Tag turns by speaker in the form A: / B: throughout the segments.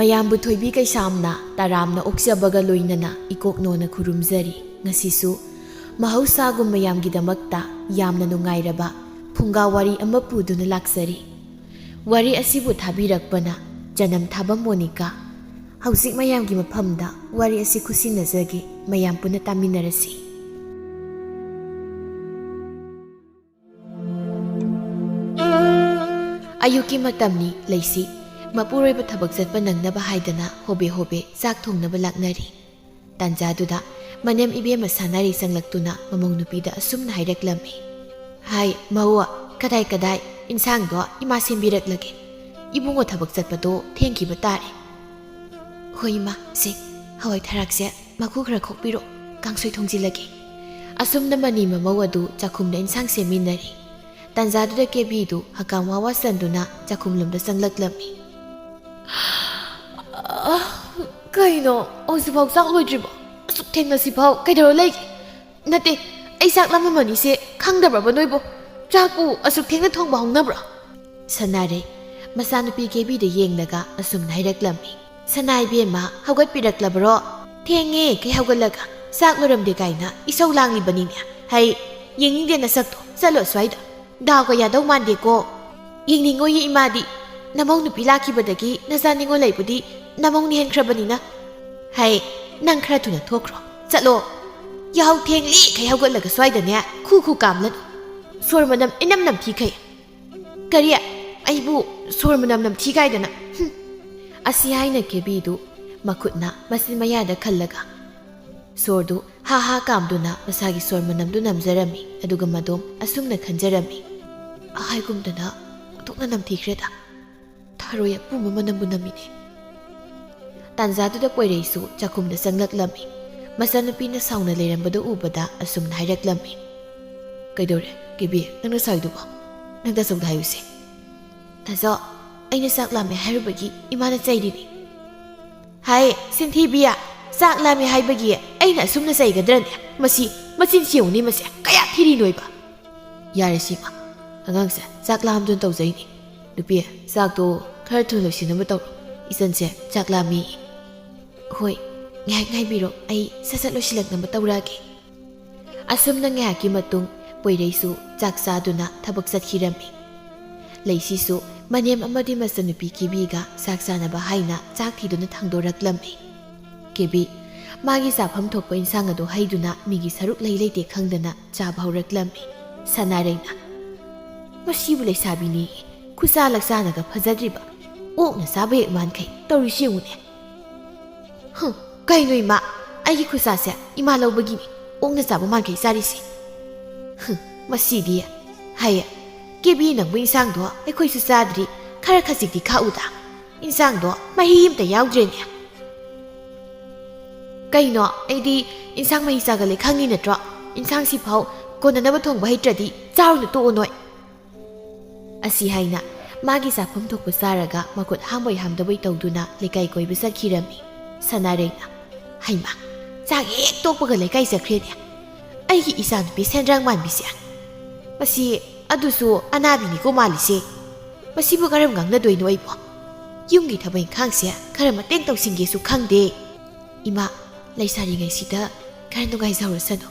A: ꯃꯌꯥꯝꯕꯨ ꯊꯣꯏꯕꯤ ꯀꯩꯁꯥꯝꯅ ꯇꯔꯥꯝꯅ ꯑꯣꯛꯆꯕꯒ ꯂꯣꯏꯅꯅ ꯏꯀꯣꯛꯅꯣꯅ ꯈꯨꯔꯨꯝꯖꯔꯤ ꯉꯁꯤꯁꯨ ꯃꯍꯧꯁꯥꯒꯨꯝ ꯃꯌꯥꯝꯒꯤꯗꯃꯛꯇ ꯌꯥꯝꯅ ꯅꯨꯡꯉꯥꯏꯔꯕ ꯐꯨꯡꯒꯥ ꯋꯥꯔꯤ ꯑꯃ ꯄꯨꯗꯨꯅ ꯂꯥꯛꯆꯔꯤ꯫ ꯋꯥꯔꯤ ꯑꯁꯤꯕꯨ ꯊꯥꯕꯤꯔꯛꯄꯅ ꯖꯅꯝ ꯊꯥꯕꯝ ꯃꯣꯅꯤꯀꯥ꯫ ꯍꯧꯖꯤꯛ ꯃꯌꯥꯝꯒꯤ ꯃꯐꯝꯗ ꯋꯥꯔꯤ ꯑꯁꯤ ꯈꯨꯠꯁꯤꯟꯅꯖꯒꯦ, ꯃꯌꯥꯝ ꯄꯨꯟꯅ ꯇꯥꯃꯤꯟꯅꯔꯁꯤ꯫ ꯑꯌꯨꯛꯀꯤ ꯃꯇꯝꯅꯤ ꯂꯩꯁꯤ ꯃꯄꯨꯔꯣꯏꯕ ꯊꯕꯛ ꯆꯠꯄ ꯅꯪꯅꯕ ꯍꯥꯏꯗꯅ ꯍꯣꯕꯦ ꯍꯣꯕꯦ ꯆꯥꯛ ꯊꯣꯡꯅꯕ ꯂꯥꯛꯅꯔꯤ꯫ ꯇꯥꯟꯖꯥꯗꯨꯗ ꯃꯅꯦꯝ ꯏꯕꯦꯝꯃ ꯁꯥꯟꯅꯔꯤ ꯆꯪꯂꯛꯇꯨꯅ ꯃꯃꯧ ꯅꯨꯄꯤꯗ ꯑꯁꯨꯝꯅ ꯍꯥꯏꯔꯛꯂꯝꯃꯤ꯫ ꯍꯥꯏ ꯃꯧ, ꯀꯗꯥꯏ ꯏꯟꯁꯥꯡꯗꯣ ꯏꯃꯥ ꯁꯦꯝꯕꯤꯔꯛꯂꯒꯦ, ꯏꯕꯨꯡꯉꯣ ꯊꯕꯛ ꯆꯠꯄꯗꯣ ꯊꯦꯡꯈꯤꯕ ꯇꯥꯔꯦ꯫ ꯍꯣꯏ ꯏꯃꯥ, ꯁꯦ ꯍꯋꯥꯏ ꯊꯔꯥꯛꯁꯦ ꯃꯀꯨ ꯈꯔ ꯈꯣꯛꯄꯤꯔꯣ, ꯀꯥꯡꯁꯣꯏ ꯊꯣꯡꯖꯤꯜꯂꯒꯦ꯫ ꯑꯁꯨꯝꯅ ꯃꯅꯤ ꯃꯃꯧ ꯑꯗꯨ ꯆꯥꯛꯈꯨꯝꯗ ꯏꯟꯁꯥꯡ ꯁꯦꯝꯃꯤꯟꯅꯔꯤ꯫ ꯇꯥꯟꯖꯥꯗꯨꯗ ꯀꯦꯕꯤꯗꯨ ꯍꯀꯥꯝ ꯋꯥ ꯆꯟꯗꯨꯅ ꯆꯥꯛꯈꯨꯝꯂꯣꯝꯗ ꯆꯪꯂꯛꯂꯝꯃꯤ꯫ ꯀꯩꯅꯣ ꯍꯧꯖꯤꯛꯐꯥꯎ ꯆꯥꯛ ꯂꯣꯏꯗ꯭ꯔꯤꯕꯣ? ꯑꯁꯨꯛ ꯊꯦꯡꯅꯁꯤꯐꯥꯎ ꯀꯩꯗꯧꯔ ꯂꯩꯒꯦ? ꯅꯠꯇꯦ, ꯑꯩ ꯆꯥꯛ ꯂꯥꯝꯃꯝꯃꯅꯤꯁꯦ ꯈꯪꯗꯕ꯭ꯔꯕ ꯅꯣꯏꯕꯣ? ꯆꯥꯛꯄꯨ ꯑꯁꯨꯛ ꯊꯦꯡꯅ ꯊꯣꯡꯕ ꯍꯧꯅꯕ꯭ꯔꯣ? ꯁꯅꯥꯔꯩ ꯃꯆꯥꯅꯨꯄꯤ ꯀꯦꯕꯤꯗ ꯌꯦꯡꯂꯒ ꯑꯁꯨꯝꯅ ꯍꯥꯏꯔꯛꯂꯝꯃꯤ꯫ ꯁꯅꯥ ꯏꯕꯦꯝꯃ, ꯍꯧꯒꯠꯄꯤꯔꯛꯂꯕ꯭ꯔꯣ? ꯊꯦꯡꯉꯦ ꯀꯩ ꯍꯧꯒꯠꯂꯒ ꯆꯥꯛ ꯂꯣꯏꯔꯝꯗꯦ ꯀꯥꯏꯅ ꯏꯁꯧ ꯂꯥꯡꯂꯤꯕꯅꯤꯅꯦ꯫ ꯍꯩ, ꯌꯦꯡꯅꯤꯡꯗꯦ ꯅꯁꯛꯇꯣ, ꯆꯠꯂꯣ ꯑꯁ꯭ꯋꯥꯏꯗ꯫ ꯗꯥꯎꯒ ꯌꯥꯗꯧ ꯃꯥꯟꯗꯦꯀꯣ꯫ ꯌꯦꯡꯅꯤꯡꯉꯣꯏꯌꯦ ꯏꯃꯥꯗꯤ, ꯅꯃꯧ ꯅꯨꯄꯤ ꯂꯥꯛꯈꯤꯕꯗꯒꯤ ꯅꯆꯥ ꯅꯤꯉꯣꯜ ꯂꯩꯕꯨꯗꯤ ꯅꯃꯧꯅ ꯍꯦꯟꯈ꯭ꯔꯕꯅꯤꯅ꯫ ꯍꯩ, ꯅꯪ ꯈꯔ ꯊꯨꯅ ꯊꯣꯛꯈ꯭ꯔꯣ, ꯆꯠꯂꯣ꯫ ꯌꯥꯍꯧ ꯊꯦꯡꯂꯤ ꯈꯩ ꯍꯧꯒꯠꯂꯒ ꯁ꯭ꯋꯥꯏꯗꯅꯦ ꯈꯨ ꯀꯥꯝꯂꯅꯨ, ꯁꯣꯔ ꯃꯅꯝ ꯏꯅꯝ ꯅꯝꯊꯤꯈꯩ꯫ ꯀꯔꯤ? ꯑꯩꯕꯨ ꯁꯣꯔ ꯃꯅꯝ ꯅꯝꯊꯤ ꯀꯥꯏꯗꯅ? ꯑꯁꯤ ꯍꯥꯏꯅ ꯀꯦꯕꯤꯗꯨ ꯃꯈꯨꯠꯅ ꯃꯆꯤꯟ ꯃꯌꯥꯗ ꯈꯜꯂꯒ ꯁꯣꯔꯗꯨ ꯍꯥ ꯍꯥ ꯀꯥꯝꯗꯨꯅ ꯃꯁꯥꯒꯤ ꯁꯣꯔ ꯃꯅꯝꯗꯨ ꯅꯝꯖꯔꯝꯃꯤ꯫ ꯑꯗꯨꯒ ꯃꯗꯣꯝ ꯑꯁꯨꯝꯅ ꯈꯟꯖꯔꯝꯃꯤ꯫ ꯍꯥꯏꯒꯨꯝꯗꯅ ꯑꯣꯟꯊꯣꯛꯅ ꯅꯝꯊꯤꯈ꯭ꯔꯦꯗ, ꯊꯔꯣꯏ ꯑꯄꯨꯝꯕ ꯃꯅꯝꯕꯨ ꯅꯝꯃꯤꯅꯦ꯫ ꯇꯥꯟꯖꯥꯗꯨꯗ ꯄꯣꯏꯔꯩꯁꯨ ꯆꯥꯛꯈꯨꯝꯗ ꯆꯪꯂꯛꯂꯝꯃꯤ꯫ ꯃꯆꯥꯅꯨꯄꯤꯅ ꯁꯥꯎꯅ ꯂꯩꯔꯝꯕꯗꯨ ꯎꯕꯗ ꯑꯁꯨꯝꯅ ꯍꯥꯏꯔꯛꯂꯝꯃꯤ꯫ ꯀꯩꯗꯧꯔꯦ ꯀꯦꯕꯤ, ꯅꯪꯅ ꯁꯥꯎꯏꯗꯨꯕꯣ? ꯅꯪ ꯇꯥꯆꯧꯗ ꯍꯥꯏꯌꯨꯁꯦ꯫ ꯇꯥꯆꯧ, ꯑꯩꯅ ꯆꯥꯛ ꯂꯥꯝꯃꯦ ꯍꯥꯏꯔꯨꯕꯒꯤ ꯏꯃꯥꯅ ꯆꯩꯔꯤꯅꯤ꯫ ꯍꯥꯏ ꯁꯤꯟꯊꯤꯕꯤꯌꯥ, ꯆꯥꯛ ꯂꯥꯝꯃꯦ ꯍꯥꯏꯕꯒꯤ ꯑꯩꯅ ꯑꯁꯨꯝꯅ ꯆꯩꯒꯗ꯭ꯔꯅꯦ? ꯃꯆꯤꯟ ꯌꯦꯡꯉꯨꯅꯦ, ꯃꯁꯦ ꯀꯌꯥ ꯊꯤꯔꯤꯅꯣꯏꯕ? ꯌꯥꯔꯦ ꯁꯤꯃ, ꯑꯉꯥꯡꯁꯦ ꯆꯥꯛ ꯂꯥꯝꯗꯨꯅ ꯇꯧꯖꯩꯅꯤ꯫ ꯅꯨꯄꯤ, ꯆꯥꯛꯇꯣ ꯈꯔ ꯊꯨꯅ ꯂꯣꯏꯁꯤꯟꯅꯕ ꯇꯧꯔꯣ, ꯏꯆꯟꯁꯦ ꯆꯥꯛ ꯂꯥꯝꯃꯤ꯫ ꯍꯣꯏ, ꯉꯥꯏꯍꯥꯛ ꯉꯥꯏꯕꯤꯔꯣ, ꯑꯩ ꯁꯠ ꯂꯣꯏꯁꯤꯜꯂꯛꯅꯕ ꯇꯧꯔꯛꯑꯒꯦ꯫ ꯑꯁꯨꯝꯅ ꯉꯥꯏꯍꯥꯛꯀꯤ ꯃꯇꯨꯡ ꯄꯣꯏꯔꯩꯁꯨ ꯆꯥꯛ ꯆꯥꯗꯨꯅ ꯊꯕꯛ ꯆꯠꯈꯤꯔꯝꯃꯤ꯫ ꯂꯩꯁꯤꯁꯨ ꯃꯅꯦꯝ ꯑꯃꯗꯤ ꯃꯆꯟꯅꯨꯄꯤ ꯀꯦꯕꯤꯒ ꯆꯥꯛ ꯆꯥꯅꯕ ꯍꯥꯏꯅ ꯆꯥꯛ ꯊꯤꯗꯨꯅ ꯊꯥꯡꯗꯣꯔꯛꯂꯝꯃꯤ꯫ ꯀꯦꯕꯤ ꯃꯥꯒꯤ ꯆꯥꯐꯝ ꯊꯣꯛꯄ ꯏꯟꯁꯥꯡ ꯑꯗꯨ ꯍꯩꯗꯨꯅ ꯃꯤꯒꯤ ꯁꯔꯨꯛ ꯂꯩꯇꯦ ꯈꯪꯗꯅ ꯆꯥꯕ ꯍꯧꯔꯛꯂꯝꯃꯤ꯫ ꯁꯅꯥꯔꯩꯅ ꯃꯁꯤꯕꯨ ꯂꯩꯁꯥꯕꯤꯅꯤ, ꯈꯨꯆꯥ ꯂꯛꯆꯥꯅꯒ ꯐꯖꯗ꯭ꯔꯤꯕ, ꯑꯣꯛꯅ ꯆꯥꯕ ꯍꯦꯛ ꯃꯥꯟꯈꯩ ꯇꯧꯔꯤꯁꯤ ꯌꯦꯡꯉꯨꯅꯦ꯫ ꯀꯩꯅꯣ ꯏꯃꯥ, ꯑꯩꯒꯤ ꯈꯨꯆꯥꯁꯦ ꯏꯃꯥ ꯂꯧꯕꯒꯤꯅꯤ ꯑꯣꯛꯅ ꯆꯥꯕ ꯃꯥꯟꯈꯩ ꯆꯥꯔꯤꯁꯤ꯫ ꯃꯁꯤꯗꯤ ꯍꯥꯏꯌꯦ ꯀꯦꯕꯤ, ꯅꯪꯕꯨ ꯏꯟꯁꯥꯡꯗꯣ ꯑꯩꯈꯣꯏꯁꯨ ꯆꯥꯗ꯭ꯔꯤ, ꯈꯔ ꯈꯖꯤꯛꯇꯤ ꯈꯥꯛꯎꯗ, ꯏꯟꯁꯥꯡꯗꯣ ꯃꯍꯤ ꯑꯃꯇ ꯌꯥꯎꯗ꯭ꯔꯦꯅꯦ꯫ ꯀꯩꯅꯣ, ꯑꯩꯗꯤ ꯏꯟꯁꯥꯡ ꯃꯍꯤ ꯆꯥꯒꯠꯂꯦ ꯈꯪꯉꯤ ꯅꯠꯇ꯭ꯔꯣ? ꯏꯟꯁꯥꯡꯁꯤꯐꯥꯎ ꯀꯣꯟꯅꯅꯕ ꯊꯣꯡꯕ ꯍꯩꯇ꯭ꯔꯗꯤ ꯆꯥꯔꯨꯅꯨ, ꯇꯣꯛꯑꯣ ꯅꯣꯏ꯫ ꯑꯁꯤ ꯍꯥꯏꯅ ꯃꯥꯒꯤ ꯆꯥꯐꯝ ꯊꯣꯛꯄ ꯆꯥꯔꯒ ꯃꯈꯨꯠ ꯍꯥꯝꯕꯣꯏ ꯍꯥꯝꯗꯕꯣꯏ ꯇꯧꯗꯨꯅ ꯂꯩꯀꯥꯏ ꯀꯣꯏꯕ ꯆꯠꯈꯤꯔꯝꯃꯤ꯫ ꯁꯅꯥꯔꯩꯅ ꯍꯩꯃꯥ, ꯆꯥꯛ ꯍꯦꯛ ꯇꯣꯛꯄꯒ ꯂꯩꯀꯥꯏ ꯆꯠꯈ꯭ꯔꯦꯅꯦ ꯑꯩꯒꯤ ꯏꯆꯥꯅꯨꯄꯤ ꯁꯦꯟꯗ꯭ꯔꯥꯡ ꯃꯥꯟꯕꯤꯁꯦ꯫ ꯃꯁꯤ ꯑꯗꯨꯁꯨ ꯑꯅꯥꯕꯤꯅꯤꯀꯣ ꯃꯥꯜꯂꯤꯁꯦ꯫ ꯃꯁꯤꯕꯨ ꯀꯔꯝ ꯉꯥꯡꯅꯗꯣꯏꯅꯣ ꯑꯩꯕꯣ? ꯌꯨꯝꯒꯤ ꯊꯕꯛ ꯏꯪꯈꯥꯡꯁꯦ ꯈꯔ ꯃꯇꯦꯡ ꯇꯧꯁꯤꯟꯒꯦꯁꯨ ꯈꯪꯗꯦ꯫ ꯏꯃꯥ, ꯂꯩꯁꯥꯔꯤꯉꯩꯁꯤꯗ ꯈꯔ ꯅꯨꯡꯉꯥꯏꯖꯍꯧꯔꯁꯅꯨ,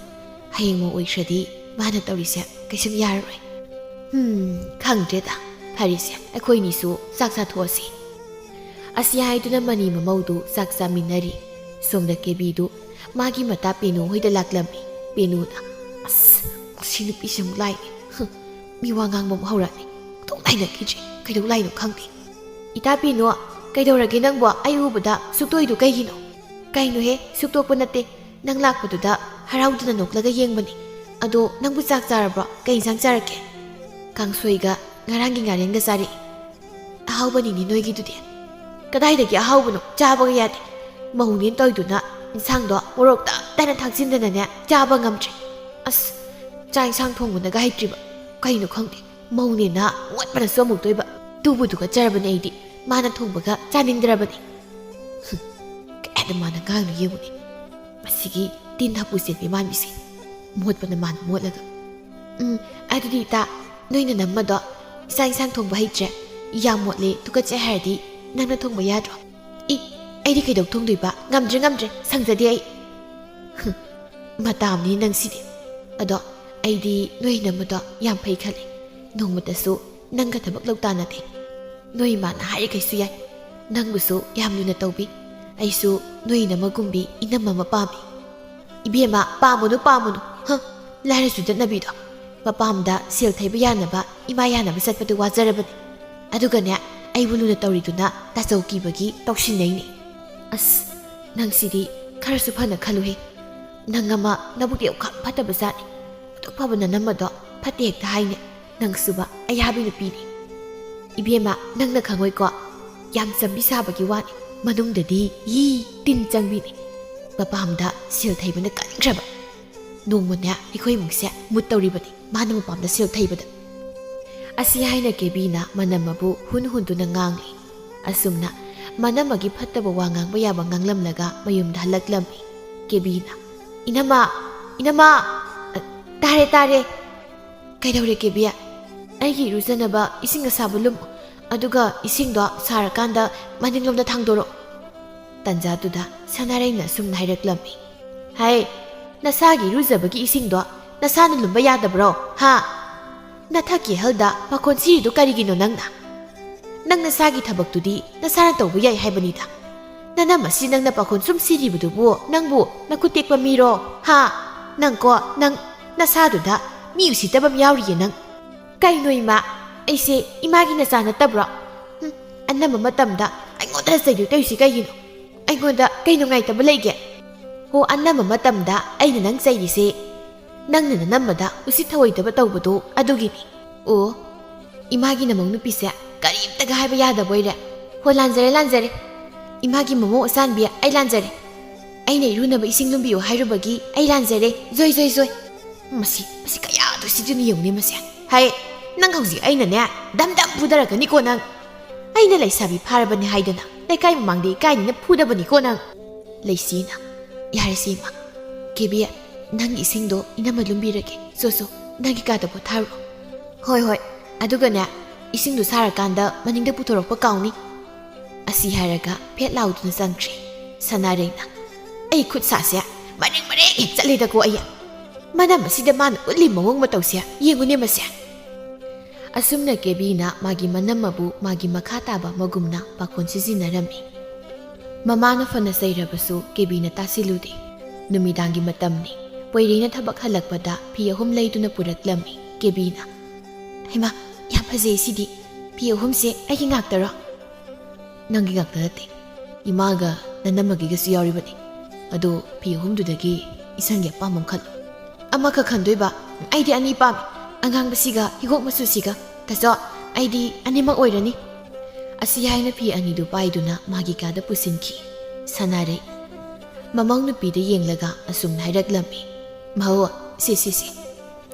A: ꯍꯌꯦꯡ ꯃꯧ ꯑꯣꯏꯈ꯭ꯔꯗꯤ ꯃꯥꯅ ꯇꯧꯔꯤꯁꯦ ꯀꯩꯁꯨꯝ ꯌꯥꯔꯔꯣꯏ꯫ ꯈꯪꯗ꯭ꯔꯦꯗ, ꯐꯔꯤꯁꯦ ꯑꯩꯈꯣꯏꯅꯤꯁꯨ ꯆꯥꯛ ꯆꯥꯊꯣꯛꯑꯁꯤ꯫ ꯑꯁꯤ ꯍꯥꯏꯗꯨꯅ ꯃꯅꯤ ꯃꯃꯧꯗꯨ ꯆꯥꯛ ꯆꯥꯃꯤꯟꯅꯔꯤ꯫ ꯁꯣꯝꯗ ꯀꯦꯕꯤꯗꯨ ꯃꯥꯒꯤ ꯃꯇꯥ ꯄꯦꯅꯨ ꯍꯣꯏꯗ ꯂꯥꯛꯂꯝꯃꯤ꯫ ꯄꯦꯅꯨꯅ ꯃꯁꯤ ꯅꯨꯄꯤꯁꯦ ꯑꯃꯨꯛ ꯂꯥꯛꯏꯅꯦ, ꯃꯤ ꯋꯥ ꯉꯥꯡꯕ ꯑꯃꯨꯛ ꯍꯧꯔꯛꯑꯅꯤ, ꯊꯣꯛ ꯂꯥꯏꯅꯈꯤꯗ꯭ꯔꯦ, ꯀꯩꯗꯧ ꯂꯥꯛꯏꯅꯣ ꯈꯪꯗꯦ꯫ ꯏꯇꯥ ꯄꯦꯅꯨ, ꯀꯩꯗꯧꯔꯒꯦ ꯅꯪꯕꯣ? ꯑꯩ ꯎꯕꯗ ꯁꯨꯛꯇꯣꯏꯗꯨ ꯀꯩꯒꯤꯅꯣ? ꯀꯩꯅꯣꯍꯦ, ꯁꯨꯛꯇꯣꯛꯄ ꯅꯠꯇꯦ, ꯅꯪ ꯂꯥꯛꯄꯗꯨꯗ ꯍꯔꯥꯎꯗꯨꯅ ꯅꯣꯛꯂꯒ ꯌꯦꯡꯕꯅꯤ꯫ ꯑꯗꯣ ꯅꯪꯕꯨ ꯆꯥꯛ ꯆꯥꯔꯕ꯭ꯔꯣ? ꯀꯩ ꯏꯟꯁꯥꯡ ꯆꯥꯔꯛꯀꯦ? ꯀꯥꯡꯁꯣꯏꯒ ꯉꯔꯥꯡꯒꯤ ꯉꯥꯔꯦꯟꯒ ꯆꯥꯔꯛꯏ꯫ ꯑꯍꯥꯎꯕꯅꯤꯅꯦ ꯅꯣꯏꯒꯤꯗꯨꯗꯤ꯫ ꯀꯗꯥꯏꯗꯒꯤ ꯑꯍꯥꯎꯕꯅꯣ, ꯆꯥꯕꯒ ꯌꯥꯗꯦ꯫ ꯃꯧꯅꯦꯅ ꯇꯧꯏꯗꯨꯅ ꯏꯟꯁꯥꯡꯗꯣ ꯃꯣꯔꯣꯛ ꯇꯞ ꯊꯥꯛꯆꯤꯟꯗꯅꯅꯦ ꯆꯥꯕ ꯉꯝꯗ꯭ꯔꯦ꯫ ꯑꯁ, ꯆꯥꯛ ꯏꯟꯁꯥꯡ ꯊꯣꯡꯕꯅꯒ ꯍꯩꯇ꯭ꯔꯤꯕ ꯀꯩꯅꯣ ꯈꯪꯗꯦ꯫ ꯃꯧꯅꯦꯅ ꯃꯣꯠꯄꯅꯁꯨ ꯑꯃꯨꯛ ꯇꯣꯏꯕ, ꯇꯨꯕꯨ ꯆꯔꯕꯅꯦ ꯑꯩꯗꯤ ꯃꯥꯅ ꯊꯣꯡꯕꯒ ꯆꯥꯅꯤꯡꯗ꯭ꯔꯕꯅꯤ꯫ ꯀꯌꯥꯗ ꯃꯥꯅ ꯉꯥꯡꯅ ꯌꯦꯡꯉꯨꯅꯦ, ꯃꯁꯤꯒꯤ ꯇꯤꯟ ꯍꯥꯄꯨ ꯆꯦꯟꯕꯤ ꯃꯥꯟꯕꯤꯁꯦ, ꯃꯣꯠꯄꯅ ꯃꯥꯅ ꯃꯣꯠꯂꯒ꯫ ꯑꯗꯨꯗꯤ ꯏꯇꯥ, ꯅꯣꯏꯅ ꯅꯝꯃꯗꯣ ꯆꯥꯛ ꯏꯟꯁꯥꯡ ꯊꯣꯡꯕ ꯍꯩꯇ꯭ꯔꯦ, ꯌꯥꯝ ꯃꯣꯠꯂꯦ ꯇꯨꯀꯠꯆꯩ ꯍꯥꯏꯔꯗꯤ ꯅꯪꯅ ꯊꯣꯡꯕ ꯌꯥꯗ꯭ꯔꯣ? ꯑꯩꯗꯤ ꯀꯩꯗꯧ ꯊꯣꯡꯗꯣꯏꯕ ꯉꯝꯗ꯭ꯔꯦ ꯁꯪꯖꯗꯦ ꯑꯩ ꯃꯇꯥꯝꯅꯤ ꯅꯪꯁꯤꯗꯤ ꯑꯗꯣ ꯑꯩꯗꯤ ꯅꯣꯏ ꯅꯝꯃꯗꯣ ꯌꯥꯝ ꯐꯩ ꯈꯜꯂꯤ ꯅꯣꯡꯃꯇꯁꯨ ꯅꯪꯒ ꯊꯕꯛ ꯂꯧ ꯇꯥꯟꯅꯗꯦ ꯅꯣꯏ ꯏꯃꯥꯅ ꯍꯥꯏꯔꯤꯈꯩꯁꯨ ꯌꯥꯏ ꯅꯪꯕꯨꯁꯨ ꯌꯥꯝ ꯂꯨꯅ ꯇꯧꯕꯤ ꯑꯩꯁꯨ ꯅꯣꯏ ꯅꯝꯃꯒꯨꯝꯕꯤ ꯏꯅꯝ ꯑꯃ ꯄꯥꯝꯃꯤ 이비에마 빠무누 허 라이르수 젖나비도 마밤다 sil thaiba yanaba ima yanaba satpadu wajarabani adugane aibu luna tawriduna tasawkibagi tawshinnaini as nangsidi kharasu phana khaluhe nangama nabukti okha phataba zani topabana namado phate hekta haine nangsuba ayabi nupini ibiema nangna khangoi ko yam chambi sabagi wani manungdadi yi tin changbini mapamda sil thaibana kangraba nongmanya ikoi mungse mut tawribani mana mapamda sil thaibada asi haina kebina manamabu hunhunduna ngangli asumna manamagi phattaba wangangba yaba nganglamlaga mayumda halaklammi kebina inama tare kaidawre kebiya aigi rujanaba ising asabulum aduga isingdo sarakanda maninglomda thangdoro tanjatuda sanareina sumna hairaklammi hai nasagi rujabagi isingdo nasana lumba yadabro ha nathaki halda pakon siridu karigino nangna nang nasagi thabaktudi nasana tawbu yai haibanida nana masi nangna pakon sum siribudubu nangbu nakutekpa miro ha nangko nang nasaduda mi usitabam yawriye nang kaino ima aise imagi nasana tabro annama matamda aingoda saidu tayusi kaigino aingoda kaino ngaitaba leige ho annama matamda aina nang saidise nangna namada usi thawoidaba tawbadu adugini o imagi namong nupise karimtaga haiba yada boire ho lanjare imagi momo asanbia ai lanjare aina irunaba ising lumbiyo hairubagi ai lanjare zoi masi kaya do siduni yongni masi hai nang hauji aina ne dam pudaragani ko nang aina laisabi pharabani haidana lekai mamangde kaini na phudabani ko nang leisina yarasima kebiya nang isingdo inama lumbirage so nangi kada potharu hoi adugane isingdu sarakanda maningda puthorokpa kauni asi haraga phet lauduna sangtri sanarena ai khut sasya maring mare chalida ko aya mana masida man uli mawong matawsya yengune masya asumna kebina magi manamabu magi makhataba magumna pakon sizinarami mamana fana sairabasu kebina tasiludi numidangi matamni poirina thabak halakpada phi ahum leiduna puraklammi kebina hima yam phajei sidi phi ahum se agi ngaktaro nangi ngaktarate imaga nanamagi ga siyaribani ado phi ahum dudagi isangi pamam khal amaka khandoiba aidi ani pam angang basiga higok masusiga taso aidi animak oirani asi haina phi ani du paiduna magi kada pusinki sanare mamang nupi da yenglaga asum hairaklammi maho si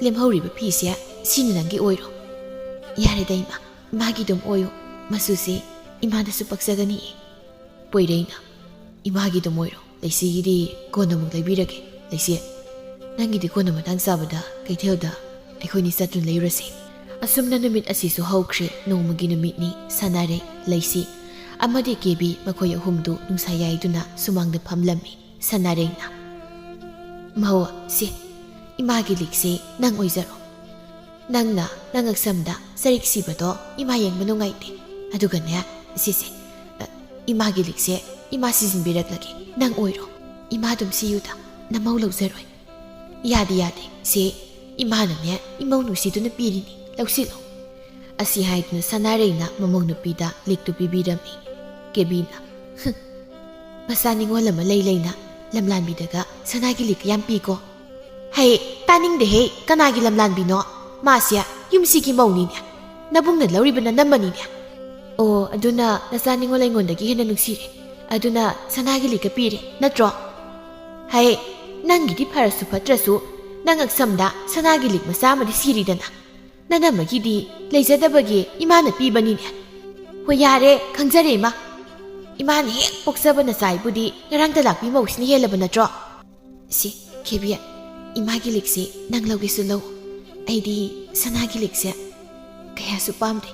A: lemhoriba phi sia sini nangi oiro yare daima magi dum oyo masuse imada su paksagani poireina imagi dum oiro leisigi konamu laibirage leisi nangi di konamu tang sabada kaithelda akhoni satun leirase asumna numit asisu haukhre nongmagi numitni sanare leisi amadi kebi makhoi ahumdu nungsayai-duna sumangda phamlammi sanarena maho si imagi likse nang oizaro nangna nangaksamda sarik sibado ima yengma nungaite adugane sise imagi likse ima sizin biraklagi nang oiro ima dum siyuda namau lawzaroi yade se imana ne imau nusiduna pirini lausilo asi haiduna sanarena mamong nupida liktu bibirami kebina masaningo lama leina lamlanbidaga sanagi lik yam piko hai taning de he kanagi lamlanbino masya yumsigi mauni ne nabungna lawribana namani ne o aduna nasaningo laingondagi hena nuksire aduna sanagi lik pire natro hai nangi di pharasu phatrasu nangak samda sanagi lik masamadi siridana nanamagi di leijadabagi imana pibani ne ho yare khangjare ma imani hek poksabana saibudi ngarangta lakpi mausni helaba natro si kebiya imagi likse nang lawgisu law aidi sanagi likse kaya su pamde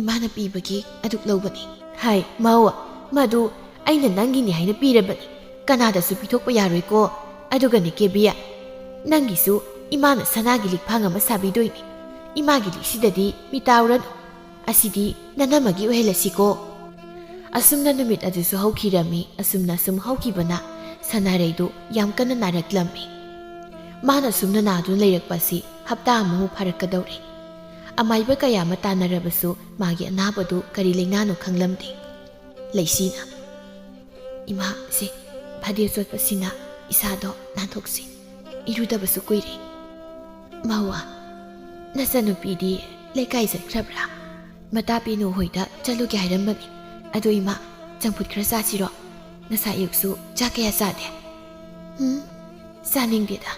A: imana pibagi aduk lawbani hai mawa madu ꯑꯩꯅ ꯅꯪꯒꯤꯅꯤ ꯍꯥꯏꯅ ꯄꯤꯔꯕꯅꯤ ꯀꯅꯥꯗꯁꯨ ꯄꯤꯊꯣꯛꯄ ꯌꯥꯔꯣꯏꯀꯣ ꯑꯗꯨꯒꯅꯦ ꯀꯦꯕꯤ ꯅꯪꯒꯤꯁꯨ ꯏꯃꯥꯅ ꯁꯅꯥꯒꯤ ꯂꯤꯛꯐꯥꯡ ꯑꯃ ꯁꯥꯕꯤꯗꯣꯏꯅꯤ 이마기 리시다디 미타우란 아시디 나나마기 오헬라시고 asumna numit adusu haukhirami asumna sum haukibana sanareidu yamkana naraklammi mana sumna nadu leirakpasi hapta amu pharakadawri amaiba kaya ma tanarabasu magi anabadu kari leinanu khanglamdi leisina ima se phade sotpasina isado nanthoksi irudabasu kuiri mawa nasanupidi lekai zatkrabra mata pinu hoida chalugi hairambani ado ima changphut khara sasiro nasa yuksu chakaya sade saning deda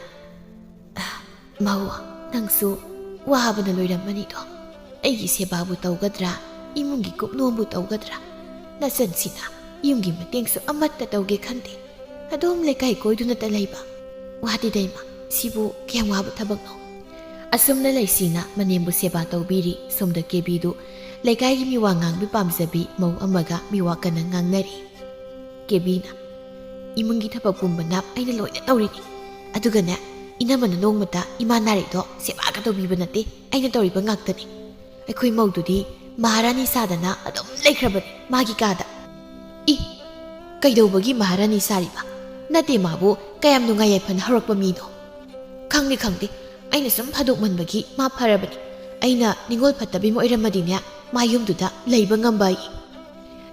A: mawa nangsu wahabana loiramani do aigi sebabu tawgadra imungi kupnombu tawgadra nasan sina yumgi matengsu amatta tawge khante adom lekai koiduna ta leiba wadi daima sibu kyam wabu thabakno asumna leisina manembu seba tawbiri somda kebidu lekai mi wangang bi pamsabi mau amaga mi wakana ngangnari kebina imungi thapa pumbana aina loina tawrini adugana inamana nongmata imanari do seba ka tawbiba nate aina tawriba ngaktani aikhoi maududi maharani sadana adum leikrabani magi kada I kaidobagi maharani sariba nate mabu kayam nungai yaipan harakpa mido khangni aina sum phadok manbagi ma pharabani aina ningol phatabi mo iramadine mayumduda leiba ngambai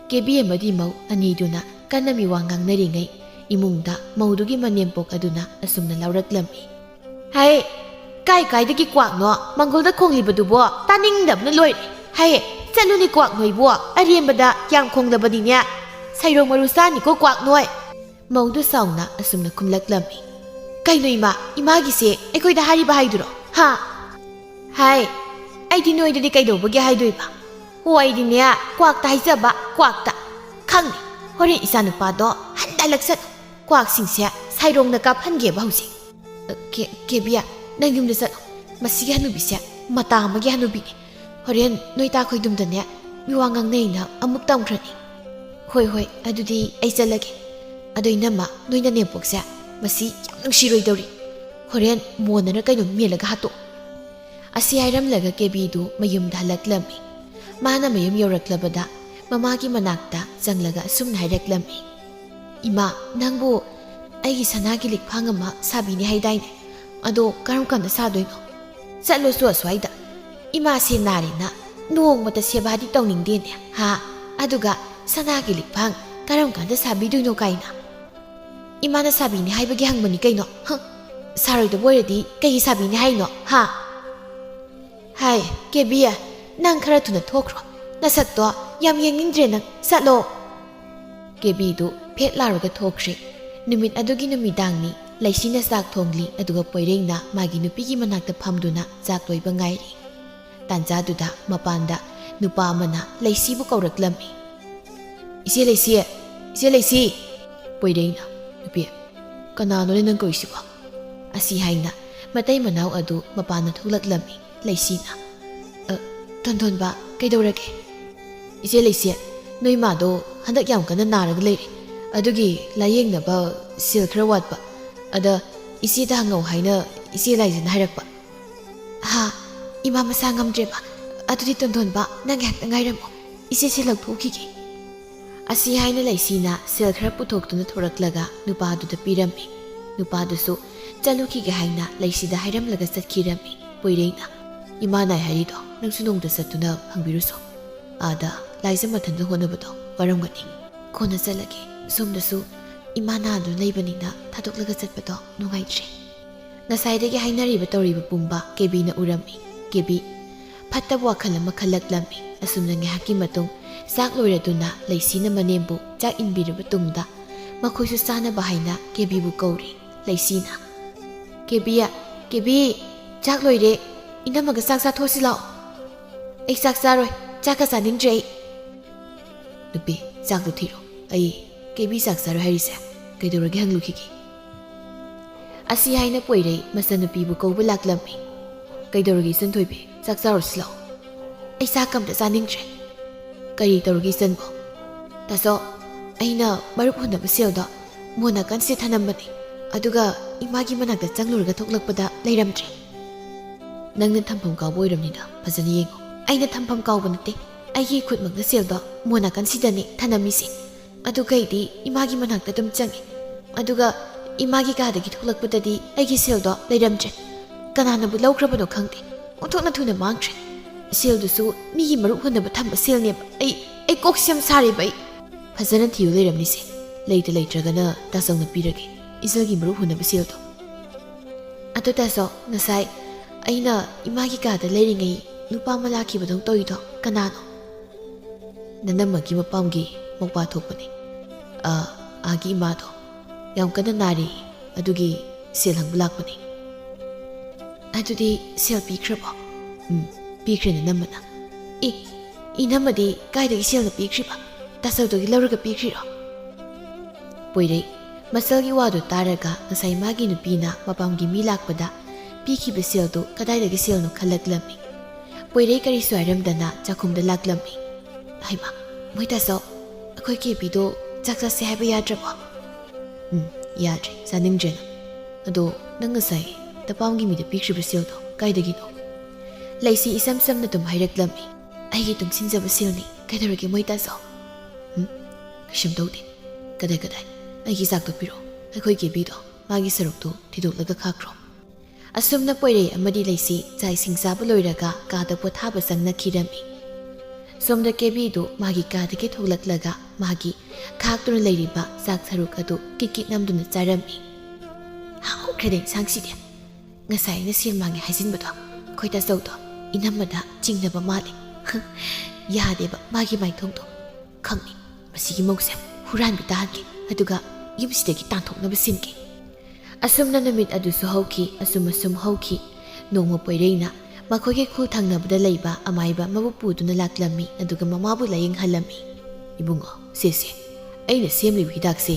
A: kebi amadi mau aniduna kanami wangang naringai imungda maudugi manempok aduna asumna lauraklammi hai kai dagi kwakno mangolda khonglibadubo taningdabna loi hai chaluni kwak noibo ariembada yang khonglabadine sairong marusani ko kwak noi maudu sauna asumna khumlaklammi kaino imagi se ekoida hariba haiduro ha hai aidi noidadi kaidobagi haidoiba Huwaidine kwakta haizaba kwakta khangni hore isanupado handalaksat kwak singse sairongna kaphange bausi kebiya nangyumda sat masigi hanubise mata amagi hanubini horen noita khoidumdane miwangang neina amuk tamkhrani hoi adudi ai chalage adoinama noina nempokse masi yam nungshiroi horen monana kaino melaga hato asi hairamlaga kebidu mayumda halaklammi mana mayum yoraklabada mamagi manakta janglaga sumna hairaklammi ima nangbu aigi sanagi likphang ama sabini haidaine ado karam kanda sadoino chatlo su aswaida ima se narina nongmata sebadi tawningdene ha aduga sanagi likphang karam kanda sabidoino kaina imana sabini haibagi hangbani kaino saroida boiradi kai sabini haino ha hai kebiya nang khara thuna thokro nasakto yam yengningdre nang satlo kebidu phetlaroga thokre numit adugi numidangni laisina sak thongli aduga poirengna magi nupigi manakta phamduna jak loiba ngairi tanjaduda mapanda nupa amana laisibu kauraklammi ise laisi poirengna nupi kanano nang koisiba asi haina matai manau adu mapana thulaklammi laisina tontonba kaidorage ise leise noi mado handak yam kana naraga leire adugi layengna sil khra watpa ada ise da ngau haina ise laijin hairakpa ha ima masa ngamdreba adudi tontonba nang yak ngairamo ise silak thokige asi haina laisina sil khra puthokduna thoraklaga nupa du da pirammi nupa du su chaluki ge haina laisida hairamlaga satkirami poireina imana harido nang sunong da satuna hangbiruso ada laisa mathanda honabado waramgani khona chalage somdasu imana du leibanina thadoklaga chatpado nungaitre nasaidagi hainariba toriba pumba kebi na urami kebi phattabu wakhalama khalaklami asumna ngahaki matung sak loiraduna leisina manembu chak inbiraba tungda makhoisu sana bahaina kebi bu kauri leisina kebi chak loire inamaga saksa thosi lao ai saksa roi chaka saning jai nupi sakdu thiro ai kebi saksa roi harise kaidorage hanglukiki asi haina poirei masanupi bu kouba laklammi kaidorage santhoibe saksa roslao ai sakam ta saning jai kari torgi sanbo taso ꯑꯩꯅ ꯃꯔꯨꯞ ꯍꯨꯟꯅꯕ ꯁꯦꯜꯗꯣ ꯃꯣꯟ ꯅꯥꯀꯟꯁꯤꯗ ꯊꯅꯝꯕꯅꯤ ꯑꯗꯨꯒ ꯏꯃꯥꯒꯤ ꯃꯅꯥꯛꯇ ꯆꯪꯂꯨꯔꯒ ꯊꯣꯛꯂꯛꯄꯗ ꯂꯩꯔꯝꯗ꯭ꯔꯦ ꯅꯪꯅ ꯊꯝꯐꯝ ꯀꯥꯎꯕ ꯑꯣꯏꯔꯝꯅꯤꯗ ꯐꯖꯅ ꯌꯦꯡꯉꯣ ꯑꯩꯅ ꯊꯝꯐꯝ ꯀꯥꯎꯕ ꯅꯠꯇꯦ ꯑꯩꯒꯤ ꯈꯨꯠꯃꯛꯇ ꯁꯦꯜꯗꯣ ꯃꯣꯟ ꯅꯥꯀꯟꯁꯤꯗꯅꯤ ꯊꯅꯝꯃꯤꯁꯦ ꯑꯗꯨꯒ ꯑꯩꯗꯤ ꯏꯃꯥꯒꯤ ꯃꯅꯥꯛꯇ ꯑꯗꯨꯝ ꯆꯪꯉꯦ ꯑꯗꯨꯒ ꯏꯃꯥꯒꯤ ꯀꯥꯗꯒꯤ ꯊꯣꯛꯂꯛꯄꯗꯗꯤ ꯑꯩꯒꯤ ꯁꯦꯜꯗꯣ ꯂꯩꯔꯝꯗ꯭ꯔꯦ ꯀꯅꯥꯅꯕꯨ ꯂꯧꯈ꯭ꯔꯕꯅꯣ ꯈꯪꯗꯦ ꯑꯣꯟꯊꯣꯛꯅ ꯊꯨꯅ ꯃꯥꯡꯈ꯭ꯔꯦ ꯁꯦꯜꯗꯨꯁꯨ ꯃꯤꯒꯤ ꯃꯔꯨꯞ ꯍꯨꯟꯅꯕ ꯊꯝꯕ ꯁꯦꯜꯅꯦꯕ ꯑꯩ ꯀꯣꯛꯁꯤ ꯌꯥꯝ ꯁꯥꯔꯦꯕ ꯑꯩ ꯐꯖꯅ ꯊꯤꯌꯨ ꯂꯩꯔꯝꯅꯤꯁꯦ ꯂꯩꯇ꯭ꯔꯒꯅ ꯇꯥꯆꯧꯅ ꯄꯤꯔꯒꯦ ꯏꯆꯜꯒꯤ ꯃꯔꯨꯞ ꯍꯨꯟꯅꯕ ꯁꯦꯜꯗꯣ ꯑꯗꯨ ꯇꯥꯆꯧ ꯉꯁꯥꯏ ꯑꯩꯅ ꯏꯃꯥꯒꯤ ꯀꯥꯗ ꯂꯩꯔꯤꯉꯩ ꯅꯨꯄꯥ ꯑꯃ ꯂꯥꯛꯈꯤꯕꯗꯧ ꯇꯧꯔꯤꯗꯣ ꯀꯅꯥꯅꯣ ꯅꯅꯝꯃꯒꯤ ꯃꯄꯥꯝꯒꯤ ꯃꯧꯄꯥ ꯊꯣꯛꯄꯅꯤ ꯑꯥꯒꯤ ꯏꯃꯥꯗꯣ ꯌꯥꯝ ꯀꯟꯅ ꯅꯥꯔꯤ ꯑꯗꯨꯒꯤ ꯁꯦꯜ ꯍꯪꯕ ꯂꯥꯛꯄꯅꯤ ꯑꯗꯨꯗꯤ ꯁꯦꯜ ꯄꯤꯈ꯭ꯔꯕꯣ ꯄꯤꯈ꯭ꯔꯦ ꯅꯅꯝꯃꯅ ꯏꯅꯝꯃꯗꯤ ꯀꯥꯏꯗꯒꯤ ꯁꯦꯜꯅ ꯄꯤꯈ꯭ꯔꯤꯕ ꯇꯥꯆꯧꯗꯒꯤ ꯂꯧꯔꯒ ꯄꯤꯈ꯭ꯔꯤꯔꯣ ꯄꯣꯏꯔꯩ ꯃꯆꯜꯒꯤ ꯋꯥꯗꯨ ꯇꯥꯔꯒ ꯉꯁꯥꯏ ꯃꯥꯒꯤ ꯅꯨꯄꯤꯅ ꯃꯄꯥꯝꯒꯤ ꯃꯤ ꯂꯥꯛꯄꯗ ꯄꯤꯈꯤꯕ ꯁꯦꯜꯗꯨ ꯀꯗꯥꯏꯗꯒꯤ ꯁꯦꯜꯅꯣ ꯈꯜꯂꯛꯂꯝꯃꯤ ꯄꯣꯏꯔꯩ ꯀꯔꯤꯁꯨ ꯍꯥꯏꯔꯝꯗꯅ ꯆꯥꯛꯈꯨꯝꯗ ꯂꯥꯛꯂꯝꯃꯤ ꯍꯩꯃꯥ ꯃꯣꯏ ꯇꯥꯆꯧ ꯑꯩꯈꯣꯏ ꯀꯦꯕꯤꯗꯣ ꯆꯥꯛ ꯆꯥꯁꯦ ꯍꯥꯏꯕ ꯌꯥꯗ꯭ꯔꯕꯣ ꯌꯥꯗ꯭ꯔꯦ ꯆꯥꯅꯤꯡꯗ꯭ꯔꯦꯅ ꯑꯗꯣ ꯅꯪ ꯉꯁꯥꯏ ꯇꯄꯥꯝꯒꯤ ꯃꯤꯗ ꯄꯤꯈ꯭ꯔꯤꯕ ꯁꯦꯜꯗꯣ ꯀꯥꯏꯗꯒꯤꯅꯣ ꯂꯩꯁꯤ ꯏꯁꯝ ꯁꯝꯅ ꯑꯗꯨꯝ ꯍꯥꯏꯔꯛꯂꯝꯃꯤ ꯑꯩꯒꯤ ꯇꯨꯡꯁꯤꯟꯖꯕ ꯁꯦꯜꯅꯤ ꯀꯩꯗꯧꯔꯒꯦ ꯃꯣꯏ ꯇꯥꯆꯧ ꯀꯩꯁꯨꯝ ꯇꯧꯗꯦ ꯀꯗꯥꯏ ꯑꯩꯒꯤ ꯆꯥꯛꯇꯣ ꯄꯤꯔꯣ ꯑꯩꯈꯣꯏ ꯀꯦꯕꯤꯗꯣ ꯃꯥꯒꯤ ꯁꯔꯨꯛꯇꯣ ꯊꯤꯗꯣꯛꯂꯒ ꯈꯥꯛꯈ꯭ꯔꯣ ꯑꯁꯨꯝꯅ ꯄꯣꯏꯔꯩ ꯑꯃꯗꯤ ꯂꯩꯁꯤ ꯆꯥꯛ ꯏꯁꯤꯡ ꯆꯥꯕ ꯂꯣꯏꯔꯒ ꯀꯥꯗ ꯄꯣꯊꯥꯕ ꯆꯪꯅꯈꯤꯔꯝꯃꯤ ꯁꯣꯝꯗ ꯀꯦꯕꯤꯗꯨ ꯃꯥꯒꯤ ꯀꯥꯗꯒꯤ ꯊꯣꯛꯂꯛꯂꯒ ꯃꯥꯒꯤ ꯈꯥꯛꯇꯨꯅ ꯂꯩꯔꯤꯕ ꯆꯥꯛ ꯁꯔꯨꯛ ꯑꯗꯨ ꯀꯤꯛ ꯅꯝꯗꯨꯅ ꯆꯥꯔꯝꯃꯤ ꯍꯥꯎꯈ꯭ꯔꯦꯗ ꯏꯟꯁꯥꯡꯁꯤꯗꯤ ꯉꯁꯥꯏ ꯑꯩꯅ ꯁꯦꯜ ꯃꯥꯡꯉꯦ ꯍꯥꯏꯖꯤꯟꯕꯗꯣ ꯑꯩꯈꯣꯏ ꯇꯥꯆꯧꯗꯣ ꯏꯅꯝꯃꯗ ꯆꯤꯡꯅꯕ ꯃꯥꯜꯂꯤ ꯌꯥꯗꯦꯕ ꯃꯥꯒꯤ ꯃꯥꯏꯊꯣꯡꯗꯣ ꯈꯪꯅꯤ ꯃꯁꯤꯒꯤ ꯃꯧꯁꯦ ꯍꯨꯔꯥꯟꯕꯤ ꯇꯥꯍꯟꯒꯦ ꯑꯗꯨꯒ ꯌꯨꯝꯁꯤꯗꯒꯤ ꯇꯥꯟꯊꯣꯛꯅꯕ ꯁꯤꯟꯒꯦ ꯑꯁꯨꯝꯅ ꯅꯨꯃꯤꯠ ꯑꯗꯨꯁꯨ ꯍꯧꯈꯤ ꯑꯁꯨꯝ ꯍꯧꯈꯤ ꯅꯣꯡꯃ ꯄꯣꯏꯔꯩꯅ ꯃꯈꯣꯏꯒꯤ ꯈꯨꯜ ꯊꯪꯅꯕꯗ ꯂꯩꯕ ꯑꯃꯥꯏꯕ ꯑꯃꯕꯨ ꯄꯨꯗꯨꯅ ꯂꯥꯛꯂꯝꯃꯤ ꯑꯗꯨꯒ ꯃꯃꯥꯕꯨ ꯂꯥꯌꯦꯡꯍꯜꯂꯝꯃꯤ ꯏꯕꯨꯡꯉꯣ ꯁꯦ ꯑꯩꯅ ꯁꯦꯝꯂꯤꯕ ꯍꯤꯗꯥꯛꯁꯦ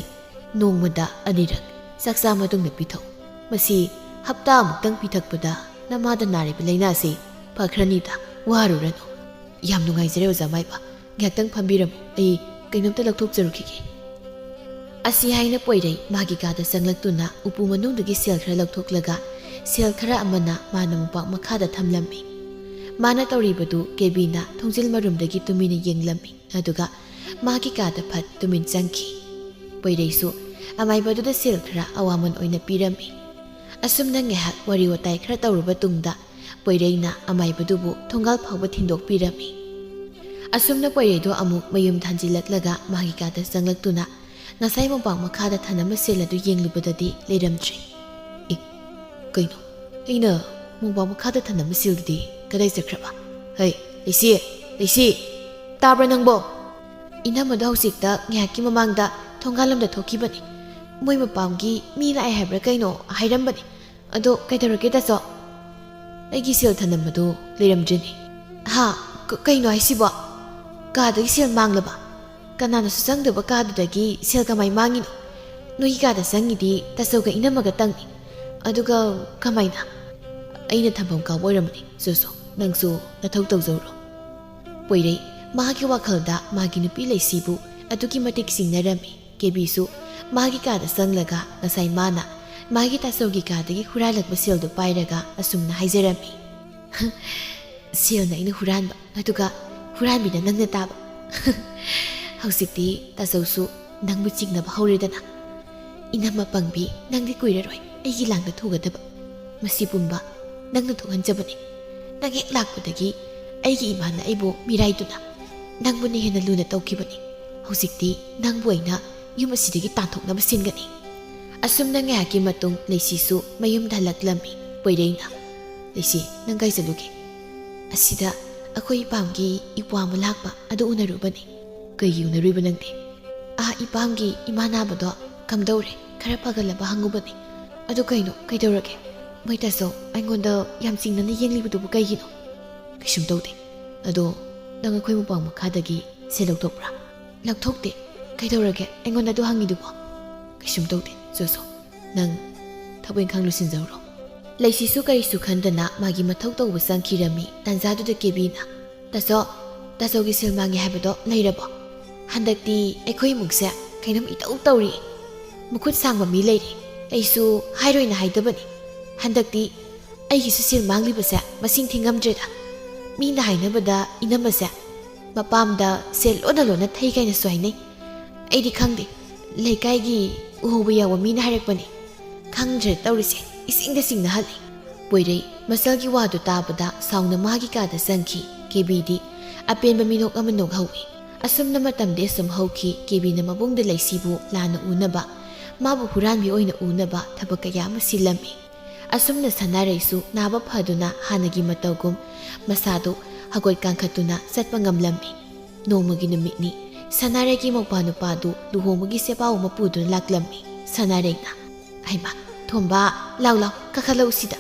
A: ꯅꯣꯡꯃꯗ ꯑꯅꯤꯔꯛ ꯆꯥꯛꯆꯥ ꯃꯇꯨꯡꯗ ꯄꯤꯊꯛ ꯃꯁꯤ ꯍꯞꯇꯥ ꯑꯃꯨꯛꯇꯪ ꯄꯤꯊꯛꯄꯗ ꯅꯃꯥꯗ ꯅꯥꯔꯤꯕ ꯂꯩꯅꯥꯁꯤ ꯐꯈ꯭ꯔꯅꯤꯗ ꯋꯥꯔꯨꯔꯅꯨ ꯌꯥꯝ ꯅꯨꯡꯉꯥꯏꯖꯔꯦ ꯑꯣꯖꯥ ꯃꯥꯏꯕ ꯉꯥꯏꯍꯥꯛꯇꯪ ꯐꯝꯕꯤꯔꯝꯃꯨ ꯑꯩ ꯀꯩꯅꯣꯝꯇ ꯂꯧꯊꯣꯛꯆꯔꯨꯈꯤꯒꯦ ꯑꯁꯤ ꯍꯥꯏꯅ ꯄꯣꯏꯔꯩ ꯃꯥꯒꯤ ꯀꯥꯗ ꯆꯪꯂꯛꯇꯨꯅ ꯎꯄꯨ ꯃꯅꯨꯡꯗꯒꯤ ꯁꯦꯜ ꯈꯔ ꯂꯧꯊꯣꯛꯂꯒ ꯁꯦꯜ ꯈꯔ ꯑꯃꯅ ꯃꯥꯅ ꯃꯣꯝꯄꯥꯛ ꯃꯈꯥꯗ ꯊꯝꯂꯝꯃꯤ ꯃꯥꯅ ꯇꯧꯔꯤꯕꯗꯨ ꯀꯦꯕꯤꯅ ꯊꯣꯡꯖꯤꯜ ꯃꯔꯨꯝꯗꯒꯤ ꯇꯨꯃꯤꯟꯅ ꯌꯦꯡꯂꯝꯃꯤ ꯑꯗꯨꯒ ꯃꯥꯒꯤ ꯀꯥꯗ ꯐꯠ ꯇꯨꯃꯤꯟ ꯆꯪꯈꯤ ꯄꯣꯏꯔꯩꯁꯨ ꯑꯃꯥꯏꯕꯗꯨꯗ ꯁꯦꯜ ꯈꯔ ꯑꯋꯥꯃꯟ ꯑꯣꯏꯅ ꯄꯤꯔꯝꯃꯤ ꯑꯁꯨꯝꯅ ꯉꯥꯏꯍꯥꯛ ꯋꯥꯔꯤ ꯋꯥꯇꯥꯏ ꯈꯔ ꯇꯧꯔꯕ ꯇꯨꯡꯗ ꯄꯣꯏꯔꯩꯅ ꯑꯃꯥꯏꯕꯗꯨꯕꯨ ꯊꯣꯡꯒꯥꯜ ꯐꯥꯎꯕ ꯊꯤꯟꯗꯣꯛꯄꯤꯔꯝꯃꯤ ꯑꯁꯨꯝꯅ ꯄꯣꯏꯔꯩꯗꯣ ꯑꯃꯨꯛ ꯃꯌꯨꯝ ꯊꯥꯟꯖꯤꯜꯂꯛꯂꯒ ꯃꯥꯒꯤ ꯀꯥꯗ ꯆꯪꯂꯛꯇꯨꯅ ꯉꯁꯥꯏ ꯃꯣꯝꯄꯥꯛ ꯃꯈꯥꯗ ꯊꯅꯝꯕ ꯁꯦꯜ ꯑꯗꯨ ꯌꯦꯡꯂꯨꯕꯗꯗꯤ ꯂꯩꯔꯝꯗ꯭ꯔꯦ ꯀꯩꯅꯣ ꯑꯩꯅ ꯃꯣꯝꯄꯥꯛ ꯃꯈꯥꯗ ꯊꯅꯝꯕ ꯁꯦꯜꯗꯨꯗꯤ ꯀꯗꯥꯏ ꯆꯠꯈ꯭ꯔꯕ ꯍꯩ ꯂꯩꯁꯤ ꯇꯥꯕ꯭ꯔꯥ ꯅꯪꯕꯣ ꯏꯅꯝꯃꯗꯣ ꯍꯧꯖꯤꯛꯇ ꯉꯥꯏꯍꯥꯛꯀꯤ ꯃꯃꯥꯡꯗ ꯊꯣꯡꯒꯥꯜꯂꯣꯝꯗ ꯊꯣꯛꯈꯤꯕꯅꯤ ꯃꯣꯏ ꯃꯄꯥꯝꯒꯤ ꯃꯤ ꯂꯥꯛꯑꯦ ꯍꯥꯏꯕ꯭ꯔꯥ ꯀꯩꯅꯣ ꯍꯥꯏꯔꯝꯕꯅꯤ ꯑꯗꯣ ꯀꯩꯗꯧꯔꯒꯦ ꯇꯥꯆꯧ ꯑꯩꯒꯤ ꯁꯦꯜ ꯊꯅꯝꯕꯗꯣ ꯂꯩꯔꯝꯗ꯭ꯔꯤꯅꯤ ꯀꯩꯅꯣ ꯍꯥꯏꯁꯤꯕꯣ ꯀꯥꯗꯒꯤ ꯁꯦꯜ ꯃꯥꯡꯂꯕ ꯀꯅꯥꯅꯁꯨ ꯆꯪꯗꯕ ꯀꯥꯗꯨꯗꯒꯤ ꯁꯦꯜ ꯀꯃꯥꯏ ꯃꯥꯡꯉꯤꯅꯣ ꯅꯣꯏꯒꯤ ꯀꯥꯗ ꯆꯪꯉꯤꯗꯤ ꯇꯥꯆꯧꯒ ꯏꯅꯝꯃꯒ ꯇꯪꯅꯤ ꯑꯗꯨꯒ ꯀꯃꯥꯏꯅ ꯑꯩꯅ ꯊꯝꯐꯝ ꯀꯥꯎꯕ ꯑꯣꯏꯔꯝꯃꯅꯤ ꯁꯨꯁꯨ ꯅꯪꯁꯨ ꯅꯊꯧ ꯇꯧꯖꯧꯔꯣ ꯄꯣꯏꯔꯩ ꯃꯥꯒꯤ ꯋꯥꯈꯜꯗ ꯃꯥꯒꯤ ꯅꯨꯄꯤ ꯂꯩꯁꯤꯕꯨ ꯑꯗꯨꯛꯀꯤ ꯃꯇꯤꯛ ꯆꯤꯡꯅꯔꯝꯃꯤ ꯀꯦꯕꯤꯁꯨ ꯃꯥꯒꯤ ꯀꯥꯗ ꯆꯪꯂꯒ ꯉꯁꯥꯏ ꯃꯥꯅ ꯃꯥꯒꯤ ꯇꯥꯆꯧꯒꯤ ꯀꯥꯗꯒꯤ ꯍꯨꯔꯥꯜꯂꯛꯄ ꯁꯦꯜꯗꯨ ꯄꯥꯏꯔꯒ ꯑꯁꯨꯝꯅ ꯍꯥꯏꯖꯔꯝꯃꯤ ꯁꯦꯜꯅ ꯑꯩꯅ ꯍꯨꯔꯥꯟꯕ ꯑꯗꯨꯒ ꯍꯨꯔꯥꯟꯕꯤꯅ ꯅꯪꯅ ꯇꯥꯕ ꯍꯧꯖꯤꯛꯇꯤ ꯇꯥꯆꯧꯁꯨ ꯅꯪꯕꯨ ꯆꯤꯡꯅꯕ ꯍꯧꯔꯦꯗꯅ ꯏꯅꯝꯃ ꯄꯪꯕꯤ ꯅꯪꯗꯤ ꯀꯨꯏꯔꯔꯣꯏ ꯑꯩꯒꯤ ꯂꯥꯡꯗ ꯊꯨꯒꯗꯕ ꯃꯁꯤ ꯄꯨꯝꯕ ꯅꯪꯅ ꯊꯣꯛꯍꯟꯖꯕꯅꯤ ꯅꯪ ꯍꯦꯛ ꯂꯥꯛꯄꯗꯒꯤ ꯑꯩꯒꯤ ꯏꯃꯥꯅ ꯑꯩꯕꯨ ꯃꯤꯔꯥꯏꯗꯨꯅ ꯅꯪꯕꯨꯅ ꯍꯦꯟꯅ ꯂꯨꯅ ꯇꯧꯈꯤꯕꯅꯤ ꯍꯧꯖꯤꯛꯇꯤ ꯅꯪꯕꯨ ꯑꯩꯅ ꯌꯨꯝ ꯑꯁꯤꯗꯒꯤ ꯇꯥꯟꯊꯣꯛꯅꯕ ꯁꯤꯟꯒꯅꯤ ꯑꯁꯨꯝꯅ ꯉꯥꯏꯍꯥꯛꯀꯤ ꯃꯇꯨꯡ ꯂꯩꯁꯤꯁꯨ ꯃꯌꯨꯝꯗ ꯍꯜꯂꯛꯂꯝꯃꯤ ꯄꯣꯏꯔꯩꯅ ꯂꯩꯁꯤ ꯅꯪ ꯀꯥꯏ ꯆꯠꯂꯨꯒꯦ ꯑꯁꯤꯗ ꯑꯩꯈꯣꯏ ꯏꯄꯥꯝꯒꯤ ꯏꯄ꯭ꯋꯥ ꯑꯃ ꯂꯥꯛꯄ ꯑꯗꯨ ꯎꯅꯔꯨꯕꯅꯤ ꯀꯩꯒꯤ ꯎꯅꯔꯨꯏꯕ ꯅꯪꯗꯤ ꯏꯄꯥꯝꯒꯤ ꯏꯃꯥ ナꯕꯗꯣ ꯀꯝꯗꯧꯔꯦ ꯈꯔ ꯐꯒꯠꯂꯕ ꯍꯪꯉꯨꯕꯅꯤ ꯑꯗꯨ ꯀꯩꯗꯧꯔꯒꯦ ꯃꯣꯏ ꯇꯥꯆꯧ ꯑꯩꯉꯣꯟꯗ ꯌꯥꯝ ꯆꯤꯡꯅꯅ ꯌꯦꯡꯂꯤꯕꯗꯨꯕꯨ ꯀꯩꯒꯤꯅꯣ ꯀꯩꯁꯨꯝ ꯇꯧꯗꯦ ꯑꯗꯣ ꯅꯪ ꯑꯩꯈꯣই ꯃꯄꯥꯡ ꯃꯈꯥꯗꯒꯤ ꯁꯦꯜ ꯂꯧꯊꯣꯛꯄ꯭ꯔꯥ ꯂꯧꯊꯣꯛꯇꯦ ꯀꯩꯗꯧꯔꯒꯦ ꯑꯩꯉꯣꯟꯗ ꯑꯗꯨ ꯍꯪꯉꯤꯗꯨꯕꯣ ꯀꯩꯁꯨꯝ ꯇꯧꯗꯦ ꯁꯨꯁꯨ ꯅꯪ ꯊꯕꯛ ꯏꯪꯈꯥꯡ ꯂꯣꯏꯁꯤꯟꯖꯧꯔꯣ ꯂꯩꯁꯤꯁꯨ ꯀꯔꯤꯁꯨ ꯈꯟꯗꯅ ꯃꯥꯒꯤ ꯃꯊꯧ ꯇꯧꯕ ꯆꯪꯈꯤꯔꯝꯃꯤ ꯇꯥꯟꯖꯥꯗꯨꯗ ꯀꯦꯕꯤꯅ ꯇꯥꯆꯧꯒꯤ ꯁꯦꯜ ꯃꯥꯡꯉꯦ ꯍꯥꯏꯕꯗꯣ ꯂꯩꯔꯕꯣ ꯍꯟꯗꯛꯇꯤ ꯑꯩꯈꯣꯏ ꯏꯃꯨꯡꯁꯦ kainom itau tauri. Mukut sang mami leiri. Aisu hairoi na haidabani. Handakti aigi susil mangli basa masing thingam jeda. Mi na hainabada inamasa. Mapamda sel lona thai kaina soinai. Aidi khangde leikaigi uhubiya wa mi na harakpani. Khangje taurise isingda singna hali. Poirei masalgi wadu tabada sauna magi kada sangki kebidi apen baminok amanok hawi. Asumna matamde asum hauki kebina mabungda laisibu lana unaba. Mabu huranbi oina unaba thabakaya masilami. Asumna sanaraisu naba phaduna hanagi matagum masado hagoi kankhatuna satpa ngamlami. Nongmagi numitni sanaragi mokpanupadu luhomagi sepaw mapuduna laklami. Sanareina aima thomba law kakhalau sida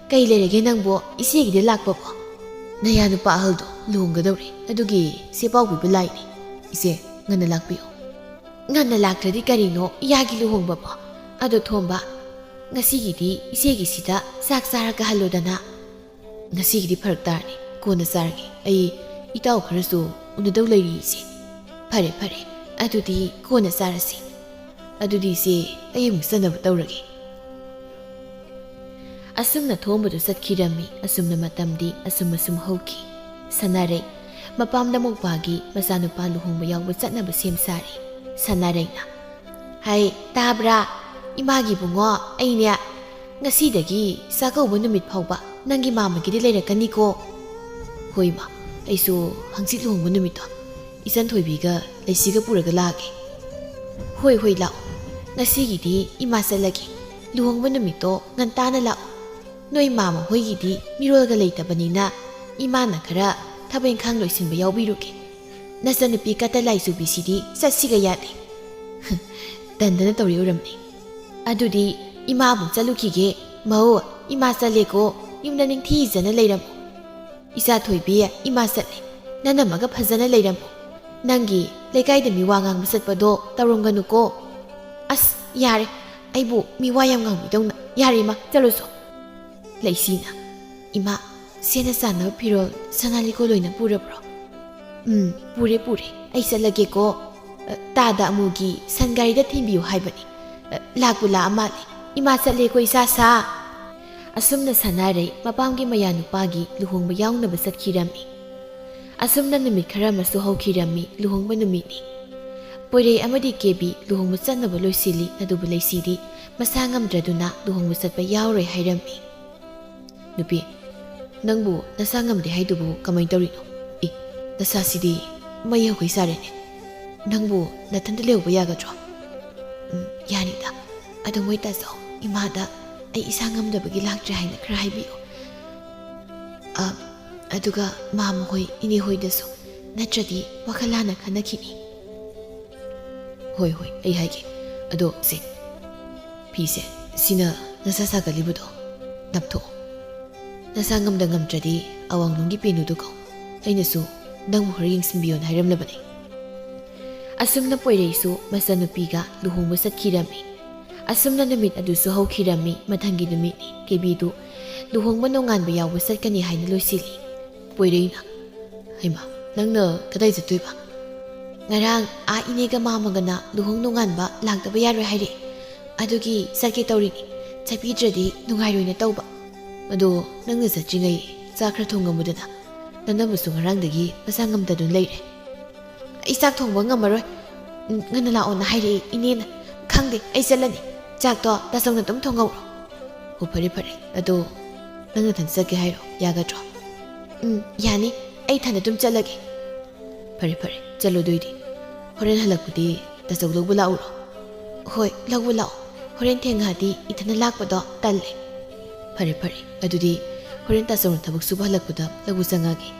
A: kai lerege nangbo isegide lakpa bo. Naya nupa ahaldo luhonggadawri adugi sepaw bibu laini. Ise ngana lakpiyo. Ngana lakradi karino yagi luhongba bo. Ado thomba ngasigidi isegi sida sak saraka halodana. Ngasigidi pharak tarni kona sargi ai itaw kharasu unadaw lairi ise. Phare adudi kona sarasi. Adudi se ai musanaba tawragi. Asumna thombadu satkirami asumna matamdi asum hauki. Sanare mapamda mokpagi masanupa luhongba yawba chatnaba semsari. Sanareina hai tabra imagi bungo aine ngasidagi sakauba numit phawba nangi mamagidi leirakani ko. Hoima aisu hangsit luhongba numito isan thoibiga leisiga puraga lage. Hoi lao ngasigidi ima salagi luhongba numito ngantana lao. Noi mama hoigidi mirolga leitabanina imana khara thaben khang loisinba yawbiruge. Nasanupi kata laisu bisidi satsiga yade. Dandana tori uramni. Adudi ima bu chalukige mau ima saleko yumna ningthi jana leiram. Isa thoibi ima satle nanamaga phajana leiram. Nangi lekai mi wangang masatpado tarunganu ko. As yare aibu mi wayam ngang bidong yare ma chaluso. Laisina ima sena sana pirol sanaliko loina purapro. Pure ai salage ko tada amugi sangarida thimbiu haibani. Lakula amali ima satle ko isa sa. Asumna sanare mapamgi mayanupagi luhongba yawnaba satkirami. Asumna numit khara masu haukirami luhongba numitni. Poirei amadi kebi luhongba chatnaba loisili adubu laisidi masa ngamdraduna luhongba chatpa yawroi hairami. Nupi nangbu nasa ngamde haidubu kamai tawrino. Nasa sidi mayaw kay sarene. Nangbu nathanda lewba yagadro. Yanida ado moy tasaw imada ay isa ngamdabagi lakdre haina khara haibiyo. Aduga mama hoy ini hoy daso natradi wakalana khanakini. Hoy ay haige ado se pise sina nasa sagalibudo napto. Nasa ngamda ngamtradi awang nungi penudo ko. Ainasu nangbu khara yengsinbiyon hairamlabani. Asumna poireisu masanupiga luhongba satkirami. Asumna numit adusu haukirami mathangi numitni kebidu luhongba nonganba yawba satkani haina loisili. Poireina haima nangna kadai jattoiba? Ngarang inega mamagana luhong nonganba laktaba yaroi haire. Adugi satke tawrini chapidradi nungairoina tawba. Ado nangna satringai chak khara thongamudana nanamusu ngarangdagi masa ngamtadun leire. Isak thongba ngamaroi ngana lao na haire inena khangde ai chalani chak to tasongna tum thongawro. Ho phare ado nangna than chake hairo yagadro. Yani ai thana tum chalage. Phare chalo doidi horen halakpudi tasog logbu lauro. Hoi logbu lao horen thenghadi ithana lakpado talle. Phare adudi horen tasongna thabak suba halakpuda logbu changagi.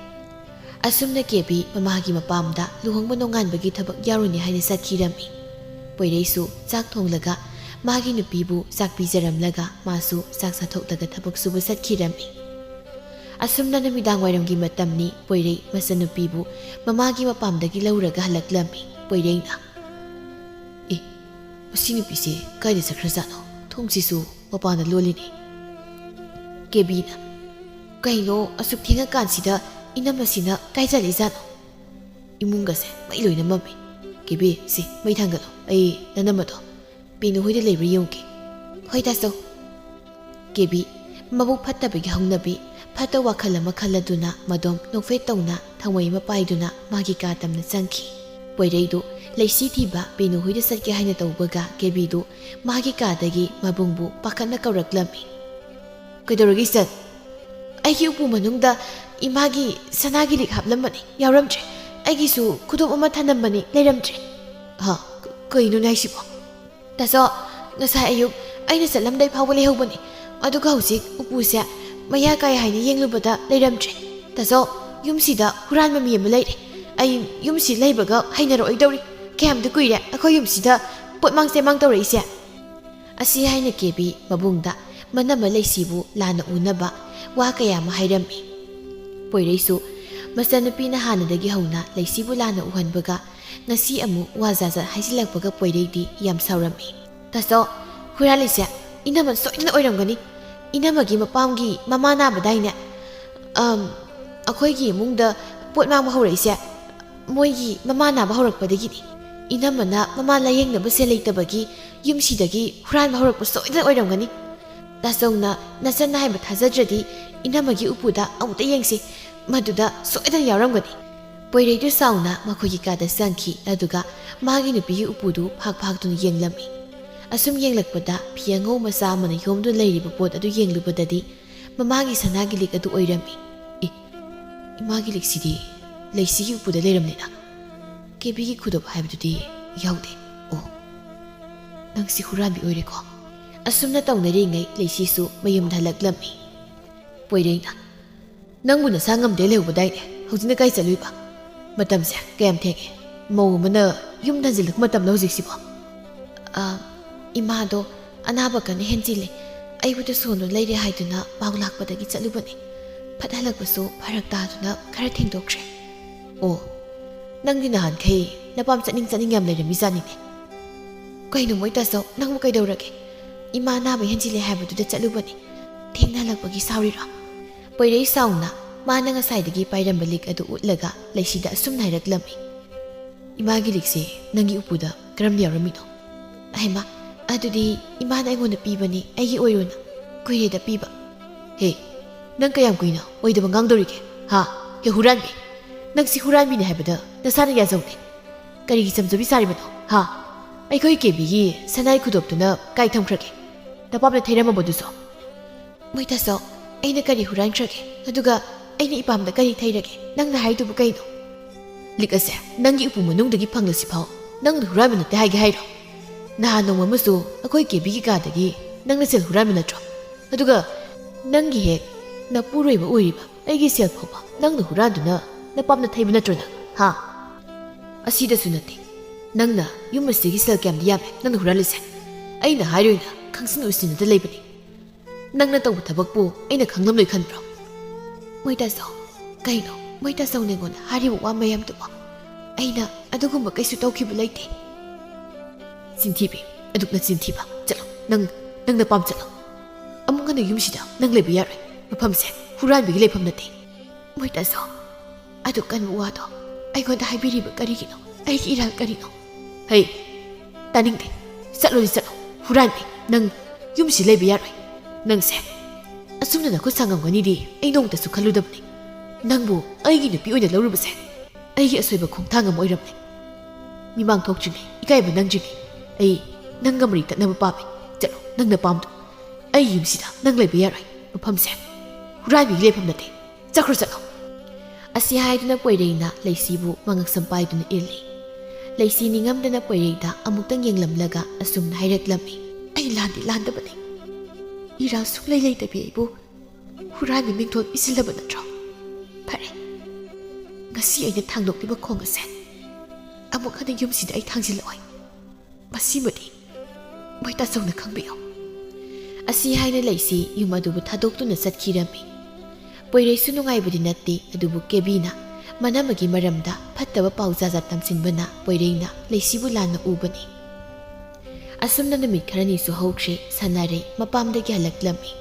A: Asumna kebi mamagi mapamda luhongba nonganbagi thabak yaruni haina satkirami. Poireisu chak thonglaga magi nupibu chak pijaramlaga masu chak sathokdaga thabak suba satkirami. Asumna namidang wairamgi matamni poirei masanupibu mamagi mapamdagi lauraga halaklami. Poireina masi nupise kaida sakhrajano thongsisu mapana lolini. Kebina kaino asuk thenga kansida inamasina kaijali jano imungase mailoina mami Kebi si mai thangalo ai nanamato pinu hoida lebri yongki hoi taso Kebi mabu phattabagi hongnabi phata wakhal ama khaladuna madom nokfe tawna thangwai ma paiduna magi ka tamna changki poireidu leisi thiba pinu hoida satke haina tawbaga Kebi du magi ka dagi mabungbu pakana kawraklami kaidoragi sat aigi upu manungda imagi sanagi lik haplamani yawramche aigisu khudop ama thanambani leiramche ha kainu naisibo taso ngasa ayuk aina salamdai phawba lehobani aduga husik upuse maya kai haina yenglubada leiramche taso yumsida huran mami ama leire ai yumsi leibaga hainaro oidori kemda kuire akoi yumsida potmang semang tawreise asi haina Kebi mabungda manama leisibu lana unaba wa kaya ma hairami poireisu masanupina hanadagi hauna leisibu lana uhanbaga ngasi amu wazaza haisilakbaga poireidi yam saurami taso huralise inama soidna oiramgani inamagi mapamgi mama nabadaine akoigi mungda potmang ma haureise moigi mama naba haurakpadagini inamana mama layengna se leitabagi yumsidagi huran ma haurakpa soidna oiramgani tasongna nasana haiba thajadradi inamagi upuda amuta yengsi maduda soidan yaramgani poireidu sauna makhogi kada sangki aduga magi nupi upudu phak tun yenglami asum yenglakpada phiango masa mana yomdu leiriba pot adu yenglubadadi mamagi sanagi lik adu oirami imagi lik sidi leisigi upuda leiramnina Kebigi khudop haibdudi yaude nangsi hurambi oireko asumna tawnari ngai leisisu mayum dhalaklammi poireina nangbu nasa ngamde lehubadaine hojina kai chaluiba matamse kayam thege mau mana yum danjilak matam lo jiksibo imado anaba kan henjile aibuda sono leire haiduna baulakpadagi chalubani phathalakbasu pharak taduna khara thengdokre nangdi nahan khai napam chaning yam leirami janine kaino moitaso nangbu kaidorage ima naba henjile haibuda chalubani thenghalakpagi saurira poirei sauna mana ngasaidagi pairamba lik adu utlaga leisida asum nairaklammi imagi likse nangi upuda karam yaramino aima adudi imana aigona pibani aigi oirona kuireda piba he nang kayam kuina oidaba ngangdorige ha he huranbi nangsi huranbi ne haibada nasana yazawde karigi samjabi saribano ha aikoi Kebigi sanai khudoptuna kai thamkhrage tapapna theirama boduso moitaso aina kari hurankrage aduga aina ipamda kari thairage nangna haidubu kaino likase nangi upu manungdagi phanglasi phau nangna huramina te haige hairo naha nongma masu akoi Kebigi kadagi nangna sel huramina tro aduga nangi hek na puroiba oiriba aigi sel phauba nangna huranduna na pamna thaibina trona ha asida sunati nangna yumasigi sel kam diame nangna huralise aina hairoina khangsin usinada leibani nangna tawbu thabakpu aina khanglamloi khanbro moitaso kaino moitaso nengon haribu wa mayam tuba aina adugumba kaisu tawkhibu leite sintibi adukna sintiba chalo nangna pam chalo amunga na yumsida nang lebi yare mafamse huranbi leifam nate moitaso adukan wado aigonda haibiriba karigino aigi iral karino hey taningde chalo huranbi nang yumsi lebi yare nangse asumna na ko sangamgani di ai nong ta su khaludabni nangbu aigi nupi oina lorubase aigi asoiba khongthangam oiramni mimang thokchini ikaiba nangjini ai nangamri tatnaba pami chalo nangna pamdu ai yumsida nang leiba yarai mafamse huranbi leifam nate chakro chalo asi haiduna poireina leisibu mangak sampaiduna irli leisi ningamdana poireida amuktang yenglamlaga asumna hairaklammi ai landi landabani ira suklai leitabi aibu huranbi mingthol isilaba natro phare ngasi aina thangdokliba khong ase amuk hana yumsida ai thangsiloi masimadi moita songna khangbiyo asi haina leisi yum adubu thadoktuna satkirami poireisu nungaibudi natti adubu Kebina manamagi maramda phattaba pauzaza tamsinbana poireina leisibu lana ubani asumna namit kharani su hokre sanare mapamdagi halaklami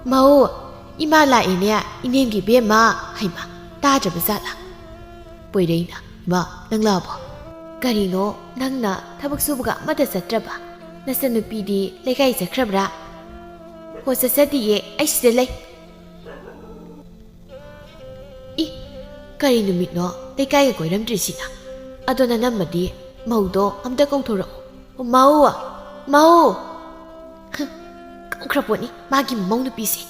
A: mao ima la inya inengi bema haima tajaba zala poireina ma nanglabo ꯀꯔꯤꯅꯣ ꯅꯪꯅ ꯊꯕꯛ ꯁꯨꯕꯒ ꯑꯃꯠꯇ ꯆꯠꯇ꯭ꯔꯕ ꯅꯆꯟꯅꯨꯄꯤꯗꯤ ꯂꯩꯀꯥꯏ ꯆꯠꯈ꯭ꯔꯕ꯭ꯔꯥ ꯍꯣ ꯆꯠꯆꯗꯤꯌꯦ ꯑꯩ ꯁꯤꯗ ꯂꯩ E ꯀꯔꯤ ꯅꯨꯃꯤꯠꯅꯣ ꯂꯩꯀꯥꯏꯒ ꯀꯣꯏꯔꯝꯗ꯭ꯔꯤꯁꯤꯅ ꯑꯗꯣ ꯅꯅꯝꯃꯗꯤ ꯃꯧꯗꯣ ꯑꯝꯇ ꯀꯧꯊꯣꯔꯛꯑꯣ ꯃꯧ ꯃꯧ ꯀꯧꯈ꯭ꯔꯄꯣꯠꯅꯤ ꯃꯥꯒꯤ ꯃꯧ ꯅꯨꯄꯤꯁꯦ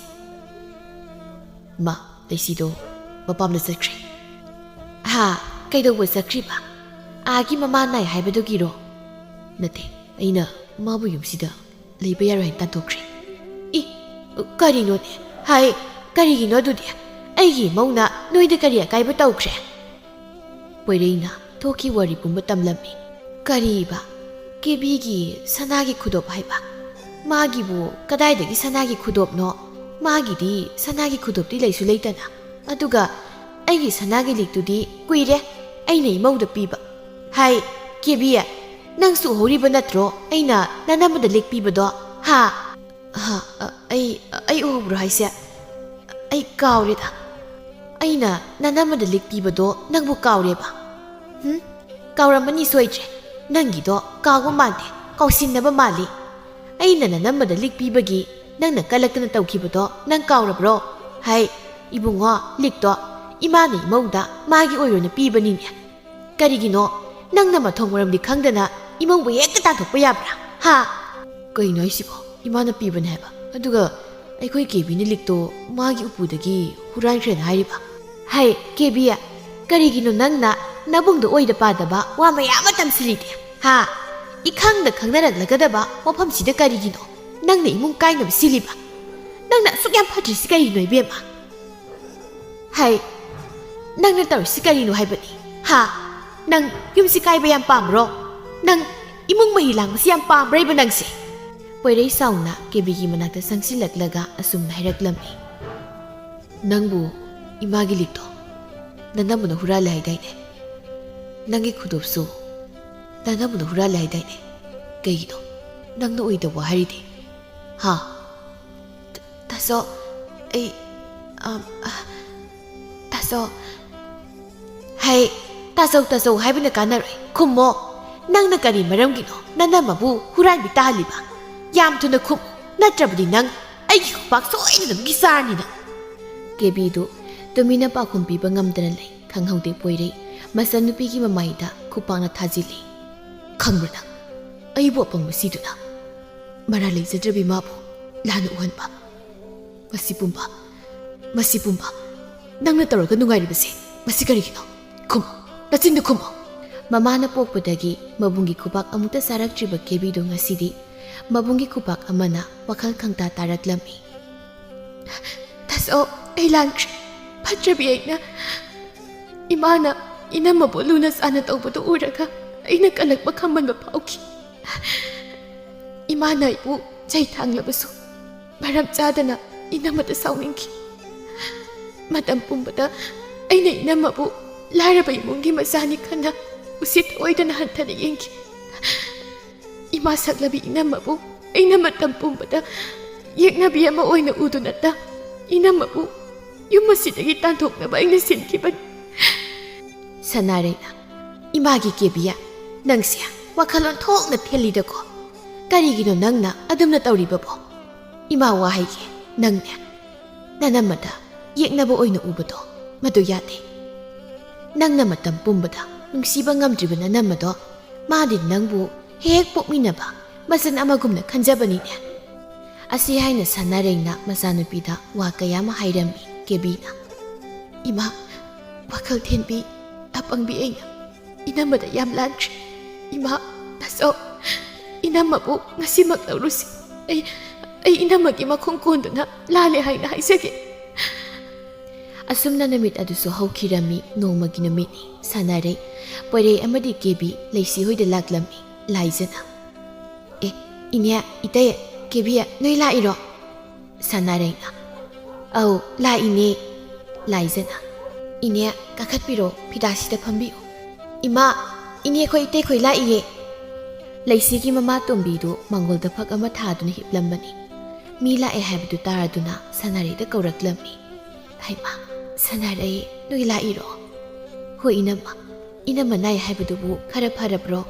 A: ꯃꯥ ꯂꯩꯁꯤꯗꯣ ꯃꯄꯥꯝꯗ ꯆꯠꯈ꯭ꯔꯦ ꯍꯥ ꯀꯩꯗꯧꯕ ꯆꯠꯈ꯭ꯔꯤꯕ ꯑꯥꯒꯤ ꯃꯃꯥ ꯅꯥꯏ ꯍꯥꯏꯕꯗꯨꯒꯤꯔꯣ ꯅꯠꯇꯦ ꯑꯩꯅ ꯃꯥꯕꯨ ꯌꯨꯝꯁꯤꯗ ꯂꯩꯕ ꯌꯥꯔꯣꯏ ꯍꯥꯏꯅ ꯇꯥꯟꯊꯣꯛꯈ꯭ꯔꯦ ꯏ ꯀꯔꯤꯅꯣꯅꯦ ꯍꯥꯏ ꯀꯔꯤꯒꯤꯅꯣ ꯑꯗꯨꯗꯤ ꯑꯩꯒꯤ ꯃꯧꯅ ꯅꯣꯏꯗ ꯀꯔꯤ ꯑꯀꯥꯏꯕ ꯇꯧꯈ꯭ꯔꯦ ꯄꯣꯏꯔꯩꯅ ꯊꯣꯛꯈꯤ ꯋꯥꯔꯤ ꯄꯨꯝꯕ ꯇꯝꯂꯝꯃꯤ ꯀꯔꯤꯕ ꯀꯦꯕꯤꯒꯤ ꯁꯅꯥꯒꯤ ꯈꯨꯗꯣꯞ ꯍꯥꯏꯕ ꯃꯥꯒꯤꯕꯨ ꯀꯗꯥꯏꯗꯒꯤ ꯁꯅꯥꯒꯤ ꯈꯨꯗꯣꯞꯅꯣ ꯃꯥꯒꯤꯗꯤ ꯁꯅꯥꯒꯤ ꯈꯨꯗꯣꯞꯇꯤ ꯂꯩꯁꯨ ꯂꯩꯇꯅ ꯑꯗꯨꯒ ꯑꯩꯒꯤ ꯁꯅꯥꯒꯤ ꯂꯤꯛꯇꯨꯗꯤ ꯀꯨꯏꯔꯦ ꯑꯩꯅ ꯏꯃꯧꯗ ꯄꯤꯕ ꯍꯥꯏ ꯀꯦꯕꯤ ꯅꯪꯁꯨ ꯎꯍꯧꯔꯤꯕ ꯅꯠꯇ꯭ꯔꯣ ꯑꯩꯅ ꯅꯅꯝꯃꯗ ꯂꯤꯛ ꯄꯤꯕꯗꯣ ꯍꯥ ꯑꯩ ꯎꯍꯧꯕ꯭ꯔꯣ ꯍꯥꯏꯁꯦ ꯑꯩ ꯀꯥꯎꯔꯦꯗ ꯑꯩꯅ ꯅꯅꯝꯃꯗ ꯂꯤꯛ ꯄꯤꯕꯗꯣ ꯅꯪꯕꯨ ꯀꯥꯎꯔꯦꯕ ꯀꯥꯎꯔꯝꯃꯅꯤ ꯁꯣꯏꯗ꯭ꯔꯦ ꯅꯪꯒꯤꯗꯣ ꯀꯥꯎꯕ ꯃꯥꯟꯗꯦ ꯀꯥꯎꯁꯤꯟꯅꯕ ꯃꯥꯜꯂꯤ ꯑꯩꯅ ꯅꯅꯝꯃꯗ ꯂꯤꯛ ꯄꯤꯕꯒꯤ ꯅꯪꯅ ꯀꯜꯂꯛꯇꯅ ꯇꯧꯈꯤꯕꯗꯣ ꯅꯪ ꯀꯥꯎꯔꯕ꯭ꯔꯣ ꯍꯥꯏ ꯏꯕꯨꯡꯉꯣ ꯂꯤꯛꯇꯣ 이마는 이모우다 마기 오요는 삐버니냐 까리기노 낭나 마통 모람디 캉다나 이모우부 예끗다 덕보야브라 하 거이노 이시보 이마는 삐버니 해봐 아두가 아이코이 개비니 릭도 마기 우부다기 후란크렌 하이리바 하이 개비야 까리기노 낭나 나봉도 오이다 빠다바 와마야마 땀슬리디 하 이캉다 캉나락라가다바 와팜시다 까리기노 낭나 이몽 까이노 실리바 낭나 쑥얌 파트리스 까리기노 이베마 하이 낭나 따르시 까리노 하이버니 하 낭 юм시 까이바 얌 빰브로 낭 이몽 마히랑 마시 얌 빰브레이바 낭시 뽀이레이 사우나 개비기 마나타 상실락라가 아숨나 하이락람미 낭부 이마기 릭도 나나무나 후랄레 하이다이네 낭기 쿠덥소 나나무나 후랄레 하이다이네 그이기도 낭나 오이다 와 하리디 하 다소 에이 다소 하이 다소 하이브나 까나로이 쿰모 낭나 까리 마람기노 나나마부 후랄비 따할리바 얌투나 쿰 나트라부디 낭 아이기 박 소이나 남기 사르니나 개비도 तुमिना पाखुम पीबा ngamdana lei khanghaudi poirei masanupigi mamaida khupangna thajili khangbra aibo apang masiduna mara leijadrabi mabu lana uhanba masipumba nangna tawraga nungairibase masi karigino khum nachindu khum mamana pokpadagi mabungi khubak amuta saraktriba kebido ngasidi mabungi khubak amana wakhal khangta taraklami taso ailankri ꯐꯠꯇ꯭ꯔꯕꯤ ꯑꯩꯅ ꯏꯃꯥꯅ ꯏꯅꯝꯃꯕꯨ ꯂꯨꯅ ꯆꯥꯟꯅ ꯇꯧꯕꯗꯨ ꯎꯔꯒ ꯑꯩꯅ ꯀꯜꯂꯛꯄ ꯈꯝꯕꯟꯕ ꯐꯥꯎꯈꯤ ꯏꯃꯥꯅ ꯑꯩꯕꯨ ꯆꯩ ꯊꯥꯡꯂꯕꯁꯨ ꯃꯔꯝ ꯆꯥꯗꯅ ꯏꯅꯝꯃꯗ ꯁꯥꯎꯅꯤꯡꯈꯤ ꯃꯇꯝ ꯄꯨꯝꯕꯗ ꯑꯩꯅ ꯏꯅꯝꯃꯕꯨ ꯂꯥꯏꯔꯕ ꯏꯃꯨꯡꯒꯤ ꯃꯆꯥꯅꯤ ꯈꯟꯅ ꯎꯁꯤꯠ ꯑꯣꯏꯗꯅ ꯍꯟꯊꯅ ꯌꯦꯡꯈꯤ ꯏꯃꯥ ꯁꯛꯂꯕꯤ ꯏꯅꯝꯃꯕꯨ ꯑꯩꯅ ꯃꯇꯝ ꯄꯨꯝꯕꯗ ꯌꯦꯛꯅꯕꯤ ꯑꯃ ꯑꯣꯏꯅ ꯎꯗꯨꯅꯇ ꯏꯅꯝꯃꯕꯨ ꯌꯨꯝꯁꯤꯗꯒꯤ ꯇꯥꯟꯊꯣꯛꯅꯕ ꯑꯩꯅ ꯁꯤꯟꯈꯤꯕꯅꯤ ꯁꯅꯥꯔꯩꯅ ꯏꯃꯥꯒꯤ ꯀꯦꯕꯤꯌꯥ ꯅꯪꯁꯦ ꯋꯥꯈꯜꯂꯣꯟ ꯊꯣꯛꯅ ꯊꯦꯜꯂꯤꯗꯀꯣ ꯀꯔꯤꯒꯤꯅꯣ ꯅꯪꯅ ꯑꯗꯨꯝꯅ ꯇꯧꯔꯤꯕꯕꯣ ꯏꯃꯥ ꯋꯥꯍꯩꯒꯦ ꯅꯪꯅꯦ ꯅꯅꯝꯃꯗ ꯌꯦꯛꯅꯕ ꯑꯣꯏꯅ ꯎꯕꯗꯣ ꯃꯗꯨ ꯌꯥꯗꯦ ꯅꯪꯅ ꯃꯇꯝ ꯄꯨꯝꯕꯗ ꯅꯨꯡꯁꯤꯕ ꯉꯝꯗ꯭ꯔꯤꯕ ꯅꯅꯝꯃꯗꯣ ꯃꯥꯗꯤ ꯅꯪꯕꯨ ꯍꯦꯛ ꯄꯣꯛꯃꯤꯟꯅꯕ ꯃꯆꯟ ꯑꯃꯒꯨꯝꯅ ꯈꯟꯖꯕꯅꯤꯅꯦ ꯑꯁꯤ ꯍꯥꯏꯅ ꯁꯅꯥꯔꯩꯅ ꯃꯆꯥꯅꯨꯄꯤꯗ ꯋꯥ ꯀꯌꯥ ꯑꯃ ꯍꯥꯏꯔꯝꯃꯤ केबीना इमा वखल थेनबी अपंबी ऐना इनमदा याम लांख्रे इमा तसो इनमबु ngasimak lawrusi ai inamagi makhong konduna lale haina haisage asumna namit adusu hawkhirami nongmagi namini sanare poire amadi kebi leisi hoida laklami laijana inya ite kebiya noi lairo sanare na ꯑꯧ ꯂꯥꯛꯏꯅꯦ ꯂꯥꯏꯖꯅ ꯏꯅꯦ ꯀꯥꯈꯠꯄꯤꯔꯣ ꯐꯤꯗꯥꯁꯤꯗ ꯐꯝꯕꯤꯌꯨ ꯏꯃꯥ ꯏꯅꯦ ꯈꯣꯏ ꯏꯇꯩ ꯈꯣꯏ ꯂꯥꯛꯏꯌꯦ ꯂꯩꯁꯤꯒꯤ ꯃꯃꯥ ꯇꯣꯝꯕꯤꯗꯨ ꯃꯥꯡꯒꯣꯜꯗ ꯐꯛ ꯑꯃ ꯊꯥꯗꯨꯅ ꯍꯤꯞꯂꯝꯕꯅꯤ ꯃꯤ ꯂꯥꯛꯑꯦ ꯍꯥꯏꯕꯗꯨ ꯇꯥꯔꯗꯨꯅ ꯁꯅꯥꯔꯩꯗ ꯀꯧꯔꯛꯂꯝꯃꯤ ꯍꯩꯃꯥ ꯁꯅꯥꯔꯩ ꯅꯣꯏ ꯂꯥꯛꯏꯔꯣ ꯍꯣꯏ ꯏꯅꯝꯃ Inama nai haibadubu khara pharabro.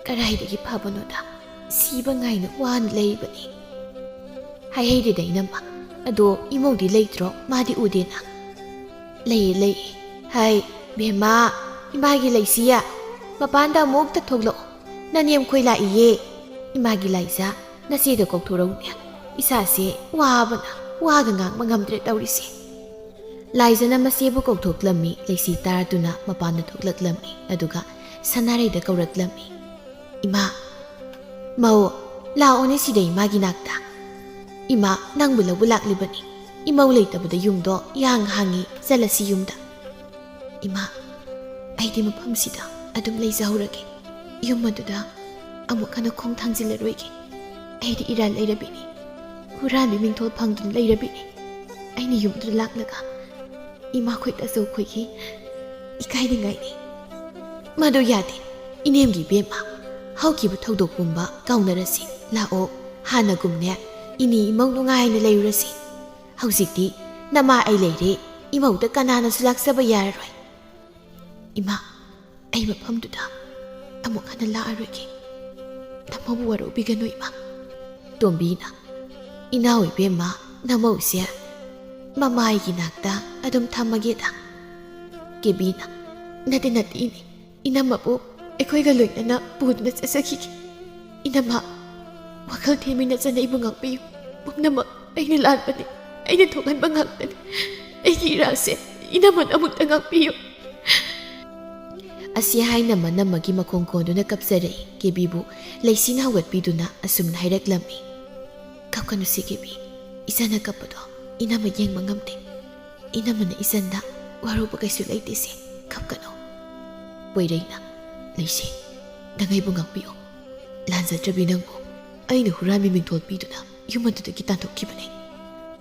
A: Karaidagi phabanoda. Siba ngaina wan leibani. Haihede da inama. Ado imodi leitro madi udena. Lei. Hai, bema. Imagi leisiya. Mapanda muk ta thoglo. Naniyam khoi la iye. Imagi laisa. Nasi da kokthoraunya. Isa se wabana. Waga ngang mangamdre tawrisi. Laizana masibu kokthoklammi. Leisi taraduna mapanda thoglaklammi. Aduga sanare da kauraklammi. Ima. Mao. Laone sida imagi nakta. Ima nang bulabu laklibani. Imau leitabada yumdo yang hangi zalasi yumda. Ima. Aidi mapamsida adum leizahurage. Yumaduda amukana khong thangzilaroige. Aidi iran leirabini. Hurami mingthol phangdun leirabini. Aini yumdu laklaga. Ima khoit aso khoiki ikaidi ngaini. Madu yadi inemgi bema. Hauki bu thodok pumba kaunarasi lao hana gumne ini imau nungaina leirasi. Hauzikti nama ai leire imau da kanana sulaksaba yaroi. Ima ai mafamduda amuk hana laaroge. Tamabu waro bigano ima. Tombina inawi bema namausia mamai ginakta adum thamageda. Kebina nati ini inamabu ekoiga loinana pudna sasakiki. Inama wakal themina chana ibungak piyu. Pumnama aina lanbani. Aina thogan bangaktan. Aigi rase inaman amuk tangak piyu. Asi haina manamagi makongkonduna kapsarai kebibu leisina hawatpiduna asumna hairaklammi. Kapkanu si kebi isana kapado inama yengma ngamte. Inamana isanda warupa kaisu laitese kapkanu. Poireina leisi nangai bungak piyu. Lanzadrabi nangbo aina hurami mingthol piduna yumadudagi tanthokibane.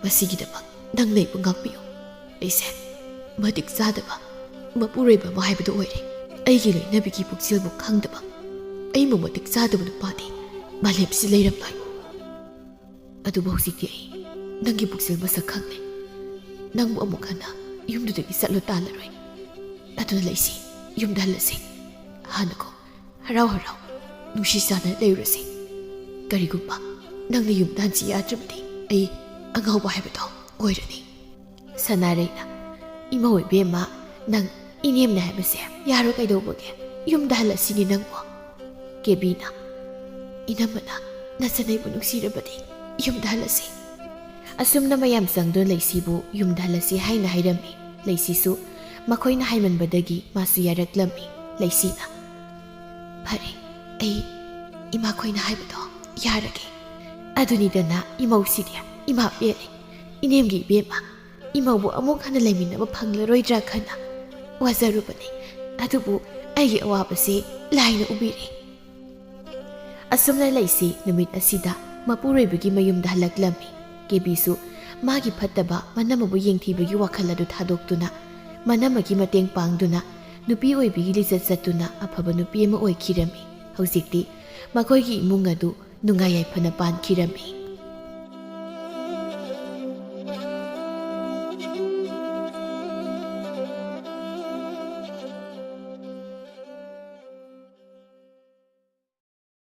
A: Masigidabak nang nei bungak piyu. Leise madik zadaba mapureba mahaibadu oire. Aigi loinabigi puksilbu khangdaba. Aimu matik zadaba nupadi malepsi leiramloi. Adubu huzikti ai nangi puksil masak khangne. Nangbu amuk hana yumdudagi satlo talaroi. Aduna leisi yumda halasi. Hanako harau nushi sana leirasi. Karigumba nangna yumda hansi yadrabadi ai angawba haibado oirani. Sanareina imawai bema nang inemna haibase yaro kaidobage yumda halasini nangbo. Kebina inamana nasanaibu nungsirabadi yumda halasi. Asumna mayam sangdon leisibu yumda halasi haina hairami. Leisisu makoina haimanbadagi masu yaraklammi. Leisina Pare ai ima koina haibado yarage. Adunidana imausidia ima bere inemgi bema imaubu amuk hana laiminaba phanglaroidra khana wazarubani. Adubu aigi awabase laina ubire. Asumna leisi numit asida mapuroibagi mayumda halaklammi. Kebisu magi phattaba manamabu yengthibagi wakhal adu thadoktuna manamagi mateng pangduna nupi oibigi lizat satuna afaba nupi ama oikhirami. Hauzikti makoigi imung adu nungayai phana pankirami.